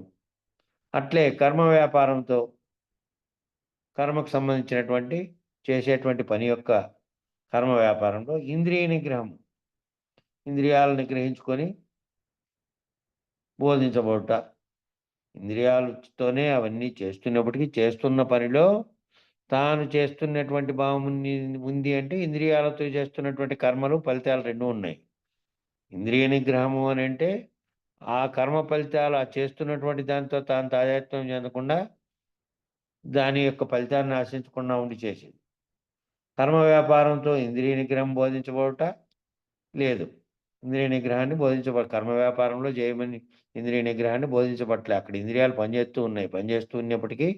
అట్లే కర్మ వ్యాపారంతో కర్మకు సంబంధించినటువంటి చేసేటువంటి పని యొక్క కర్మ వ్యాపారంలో ఇంద్రియ నిగ్రహం, ఇంద్రియాలను నిగ్రహించుకొని బోధించబడుట. ఇంద్రియాలతోనే అవన్నీ చేస్తున్నప్పటికీ చేస్తున్న పనిలో తాను చేస్తున్నటువంటి భావం ఉంది అంటే ఇంద్రియాలతో చేస్తున్నటువంటి కర్మలు ఫలితాలు రెండు ఉన్నాయి. ఇంద్రియ నిగ్రహము అని అంటే ఆ కర్మ ఫలితాలు ఆ చేస్తున్నటువంటి దాంతో తాను తాదాత్మ్యం చెందకుండా దాని యొక్క ఫలితాన్ని ఆశించకుండా ఉండి చేసేది. కర్మ వ్యాపారంతో ఇంద్రియ నిగ్రహం బోధించబోట లేదు. ఇంద్రియ నిగ్రహాన్ని కర్మ వ్యాపారంలో చేయమని ఇంద్రియ నిగ్రహాన్ని బోధించబట్లే. అక్కడ ఇంద్రియాలు పనిచేస్తూ ఉన్నాయి. పనిచేస్తూ ఉన్నప్పటికీ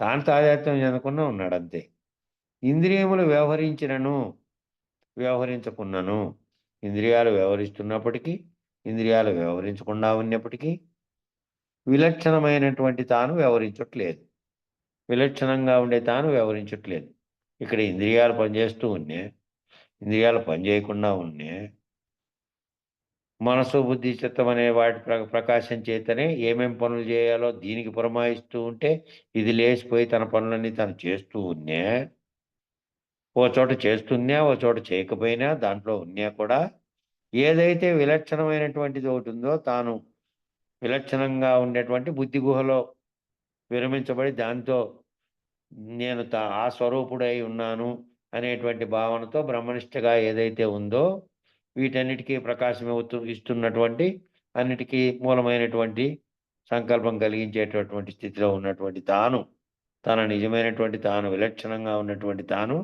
తాను తాదాత్మ్యం చెందకుండా ఉన్నాడు అంతే. ఇంద్రియములు వ్యవహరించకున్నను, ఇంద్రియాలు వ్యవహరిస్తున్నప్పటికీ ఇంద్రియాలు వ్యవహరించకుండా ఉన్నప్పటికీ విలక్షణమైనటువంటి తాను వ్యవహరించట్లేదు. విలక్షణంగా ఉండే తాను వ్యవహరించట్లేదు. ఇక్కడ ఇంద్రియాలు పనిచేస్తూ ఉన్నాయి, ఇంద్రియాలు పనిచేయకుండా ఉన్నాయి. మనసు బుద్ధి చిత్తం అనే వాటి ప్రకాశం చేతనే ఏమేం పనులు చేయాలో దీనికి పురమాయిస్తూ ఉంటే ఇది లేచిపోయి తన పనులన్నీ తను చేస్తూ ఉన్నా. ఓ చోట చేస్తున్నా, ఓ చోట చేయకపోయినా దాంట్లో ఉన్నా కూడా ఏదైతే విలక్షణమైనటువంటిది ఒకటి ఉందో తాను విలక్షణంగా ఉండేటువంటి బుద్ధి గుహలో విరమించబడి దాంతో నేను ఆ స్వరూపుడై ఉన్నాను అనేటువంటి భావనతో బ్రహ్మనిష్టగా ఏదైతే ఉందో వీటన్నిటికీ ప్రకాశం ఇస్తున్నటువంటి అన్నిటికీ మూలమైనటువంటి సంకల్పం కలిగించేటటువంటి స్థితిలో ఉన్నటువంటి తాను, తన నిజమైనటువంటి తాను, విలక్షణంగా ఉన్నటువంటి తాను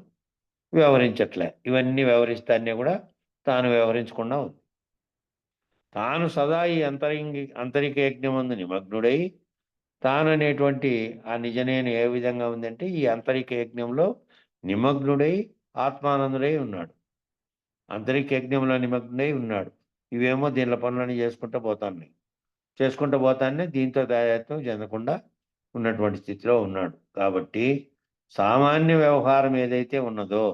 వ్యవహరించట్లే. ఇవన్నీ వ్యవహరిస్తానే కూడా తాను వ్యవహరించకుండా ఉంది. తాను సదా ఈ అంతరిక యజ్ఞమందు నిమగ్నుడై తాననేటువంటి ఆ నిజ నేను ఏ విధంగా ఉందంటే ఈ అంతరిక యజ్ఞంలో నిమగ్నుడై ఆత్మానందుడై ఉన్నాడు. అంతరిక యజ్ఞంలో నిమగ్నుడై ఉన్నాడు. ఇవేమో దీనిలో పనులని చేసుకుంటూ పోతానే దీంతో తాదాత్మ్యం చెందకుండా ఉన్నటువంటి స్థితిలో ఉన్నాడు. కాబట్టి సామాన్య వ్యవహారం ఏదైతే ఉన్నదో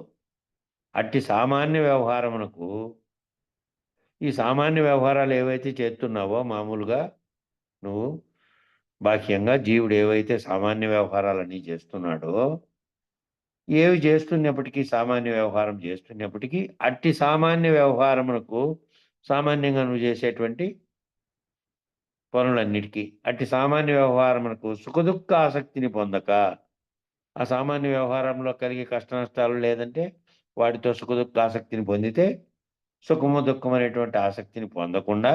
అట్టి సామాన్య వ్యవహారమునకు ఈ సామాన్య వ్యవహారాలు ఏవైతే చేస్తున్నావో మామూలుగా నువ్వు బాహ్యంగా జీవుడు ఏవైతే సామాన్య వ్యవహారాలన్నీ చేస్తున్నాడో ఏవి చేస్తున్నప్పటికీ సామాన్య వ్యవహారం చేస్తున్నప్పటికీ అట్టి సామాన్య వ్యవహారమునకు సామాన్యంగా నువ్వు చేసేటువంటి పనులన్నిటికీ అట్టి సామాన్య వ్యవహారమునకు సుఖదుఖ ఆసక్తిని పొందక, ఆ సామాన్య వ్యవహారంలో కలిగే కష్ట నష్టాలు లేదంటే వాటితో సుఖదుఖ ఆసక్తిని పొందితే సుఖము దుఃఖం అనేటువంటి ఆసక్తిని పొందకుండా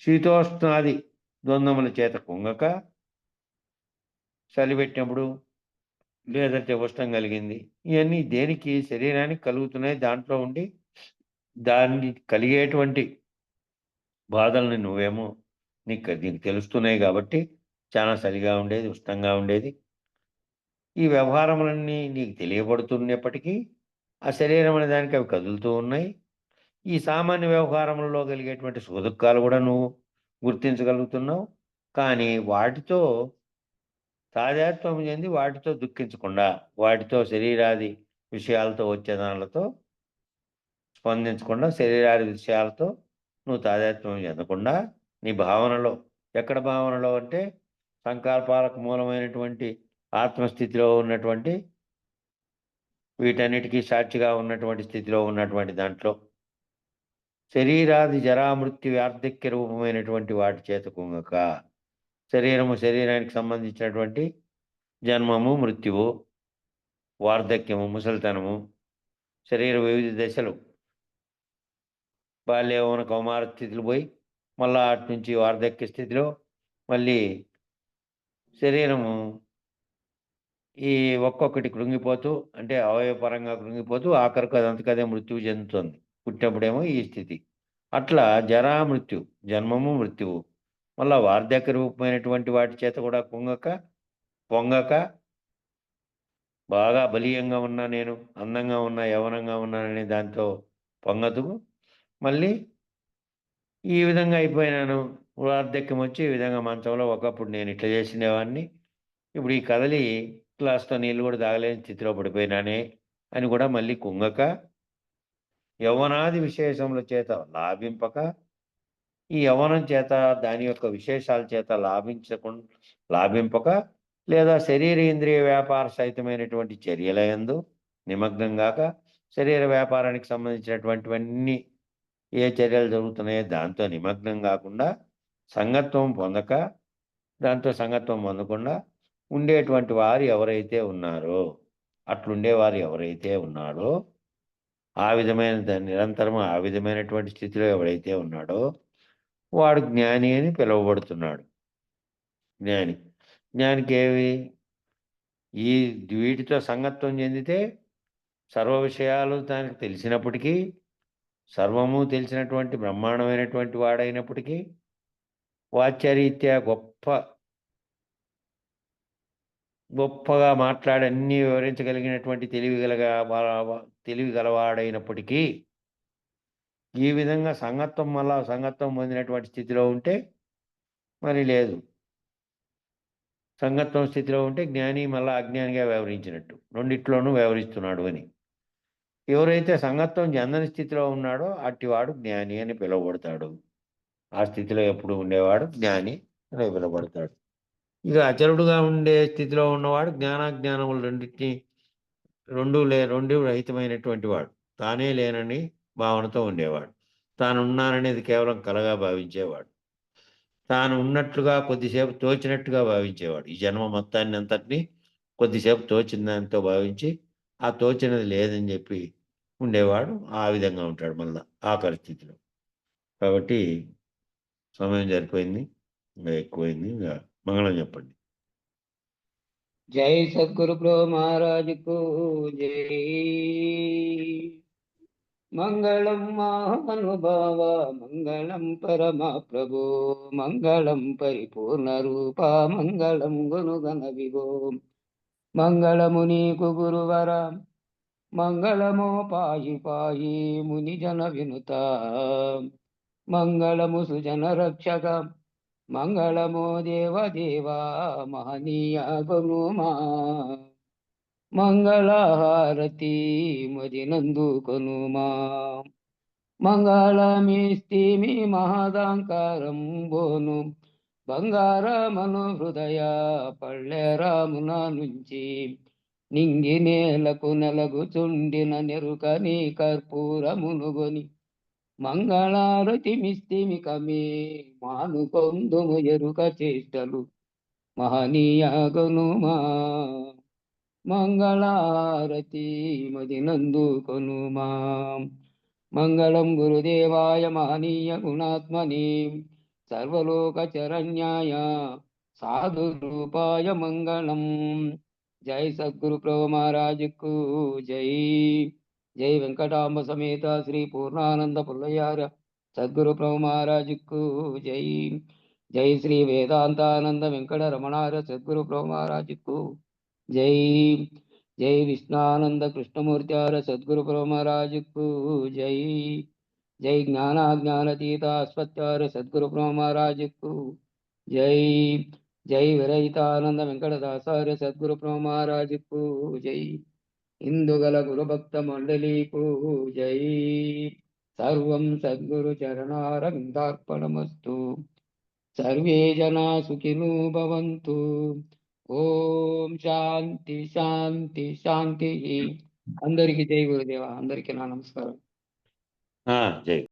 శీతోష్ణాది ద్వంద్వముల చేత కుంగక చలిపెట్టినప్పుడు లేదంటే ఉష్ణం కలిగింది ఇవన్నీ దేనికి శరీరానికి కలుగుతున్నాయి. దాంట్లో ఉండి దాన్ని కలిగేటువంటి బాధల్ని నువ్వేమో నీకు తెలుస్తున్నాయి కాబట్టి చాలా చలిగా ఉండేది, ఉష్ణంగా ఉండేది. ఈ వ్యవహారములన్నీ నీకు తెలియబడుతున్నప్పటికీ ఆ శరీరం అనే దానికి అవి కదులుతూ ఉన్నాయి. ఈ సామాన్య వ్యవహారంలో కలిగేటువంటి సుఖదుఖాలు కూడా నువ్వు గుర్తించగలుగుతున్నావు. కానీ వాటితో తాదాత్మ్యం చెంది వాటితో దుఃఖించకుండా, వాటితో శరీరాది విషయాలతో వచ్చే దానిలతో స్పందించకుండా, శరీరాది విషయాలతో నువ్వు తాదాత్మ్యం చెందకుండా నీ భావనలో, ఎక్కడ భావనలో అంటే సంకల్పాలకు మూలమైనటువంటి ఆత్మస్థితిలో ఉన్నటువంటి వీటన్నిటికీ సాక్షిగా ఉన్నటువంటి స్థితిలో ఉన్నటువంటి దాంట్లో శరీరాది జరామృత్యు వార్ధక్య రూపమైనటువంటి వాటి చేత కుంగక, శరీరానికి సంబంధించినటువంటి జన్మము, మృత్యువు, వార్ధక్యము, ముసలితనము, శరీర వివిధ దశలు, బాల్య యౌవన కౌమార స్థితిలో పోయి మళ్ళా అటు నుంచి వార్ధక్య స్థితిలో మళ్ళీ శరీరము ఈ ఒక్కొక్కటి కృంగిపోతూ అంటే అవయవపరంగా కృంగిపోతూ ఆఖరికి అదంతకదే మృత్యువు చెందుతుంది. పుట్టినప్పుడేమో ఈ స్థితి. అట్లా జరా మృత్యు, జన్మము, మృత్యువు, మళ్ళా వార్ధక్య రూపమైనటువంటి వాటి చేత కూడా పొంగక బాగా బలీయంగా ఉన్నా, నేను అందంగా ఉన్నా, యవనంగా ఉన్నానని దాంతో పొంగదు. మళ్ళీ ఈ విధంగా అయిపోయినాను, వార్ధక్యం వచ్చి ఈ విధంగా మంచంలో ఒకప్పుడు నేను ఇట్లా చేసినవాడిని, ఇప్పుడు ఈ కదలి గ్లాస్తో నీళ్ళు కూడా తాగలేని స్థితిలో పడిపోయినానే అని కూడా మళ్ళీ కుంగక, యవ్వనాది విశేషముల చేత లాభింపక, ఈ యవ్వనం చేత దాని యొక్క విశేషాల చేత లాభింపక, లేదా శరీరేంద్రియ వ్యాపార సహితమైనటువంటి చర్యల యందు నిమగ్నం కాక, శరీర వ్యాపారానికి సంబంధించినటువంటివన్నీ ఏ చర్యలు జరుగుతున్నాయో దాంతో నిమగ్నం కాకుండా, దాంతో సంగత్వం పొందకుండా ఉండేటువంటి వారు ఎవరైతే ఉన్నారో, అట్లుండేవారు ఎవరైతే ఉన్నారో, ఆ విధమైన నిరంతరం ఆ విధమైనటువంటి స్థితిలో ఎవరైతే ఉన్నాడో వాడు జ్ఞాని అని పిలువబడుతున్నాడు. జ్ఞాని. జ్ఞానికి ఏవి? ఈ వీటితో సంగత్వం చెందితే సర్వ విషయాలు దానికి తెలిసినప్పటికీ, సర్వము తెలిసినటువంటి బ్రహ్మాండమైనటువంటి వాడైనప్పటికీ, వాచ్యరీత్యా గొప్పగా మాట్లాడి అన్నీ వివరించగలిగినటువంటి తెలివి గలవాడైనప్పటికీ, ఈ విధంగా సంగత్వం పొందినటువంటి స్థితిలో ఉంటే మరి లేదు. సంగత్వం స్థితిలో ఉంటే జ్ఞాని మళ్ళా అజ్ఞానిగా వ్యవహరించినట్టు, రెండిట్లోనూ వ్యవహరిస్తున్నాడు అని. ఎవరైతే సంగత్వం చెందని స్థితిలో ఉన్నాడో అట్టివాడు జ్ఞాని అని పిలువబడతాడు. ఆ స్థితిలో ఎప్పుడు ఉండేవాడు జ్ఞాని అని పిలువబడతాడు. ఇక అచలుడుగా ఉండే స్థితిలో ఉన్నవాడు జ్ఞానాజ్ఞానములు రెండు రహితమైనటువంటి వాడు. తానే లేనని భావనతో ఉండేవాడు. తాను ఉన్నాననేది కేవలం కలగా భావించేవాడు. తాను ఉన్నట్లుగా కొద్దిసేపు తోచినట్టుగా భావించేవాడు. ఈ జన్మ మొత్తాన్ని అంతటినీ కొద్దిసేపు తోచిన దానితో భావించి ఆ తోచినది లేదని చెప్పి ఉండేవాడు. ఆ విధంగా ఉంటాడు మళ్ళా ఆ పరిస్థితిలో. కాబట్టి సమయం సరిపోయింది, ఇంకా ఎక్కువైంది. ఇంకా మంగళం చెప్పండి. జై సద్గురు బ్రో మహారాజుకు జై. మంగళం మహానుభావ, మంగళం పరమా ప్రభో, మంగళం పరిపూర్ణ రూప, మంగళం గుణగణ విభో. మంగళము నీకు గురువర, మంగళమో పాయి పాయి ముని జన వినుత. మంగళము సుజన రక్షక, మంగళమో దేవదేవా మహనీయ గుణుమా. మంగళహారతి మదినందు కొనుమా. మంగళమిస్తిమి మహదాంకారం బోను, బంగారమను హృదయ పళ్ళెరామున నుంచి. నింగి నేలకు నెలగుచుండిన నెరుకని కర్పూరమునుగొని, మంగళారతి మిస్తిమి కమే మానుకొందుము ఎరుక చేష్టలు మహనీయ గనుమా. మంగళారతి మదినందు కొనుమా. మంగళం గురుదేవాయ మహనీయ గుణాత్మని, సర్వలోక చరణ్యాయ సాధు రూపాయ మంగళం. జై సద్గురు ప్రభు మహారాజుకు జై. జై వెంకటాంబ సమేత శ్రీ పూర్ణానంద పుల్లయార సద్గురు ప్రభు మహారాజుకు జై. జై శ్రీ వేదాంతానంద వెంకట రమణార సద్గురు ప్రభు మహారాజుకు జై. జై విష్ణానంద కృష్ణమూర్త్యార సద్గురు ప్రభు మహారాజుకు జై. జై జ్ఞానాజ్ఞానతీత అశ్వత్యార సద్గురు ప్రభు మహారాజుకు జై. జై విరహితానంద వెంకటదాసార్య సద్గురు ప్రభు మహారాజుకు జై. ఇందుగల గురుభక్త మండలీకు జై. సర్వం సద్గురు చరణారవిందార్పణమస్తు. సర్వే జనా సుఖినో భవంతు. ఓం శాంతి శాంతి శాంతి. అందరికీ జై గురుదేవ. అందరికీ నా నమస్కారం. జై.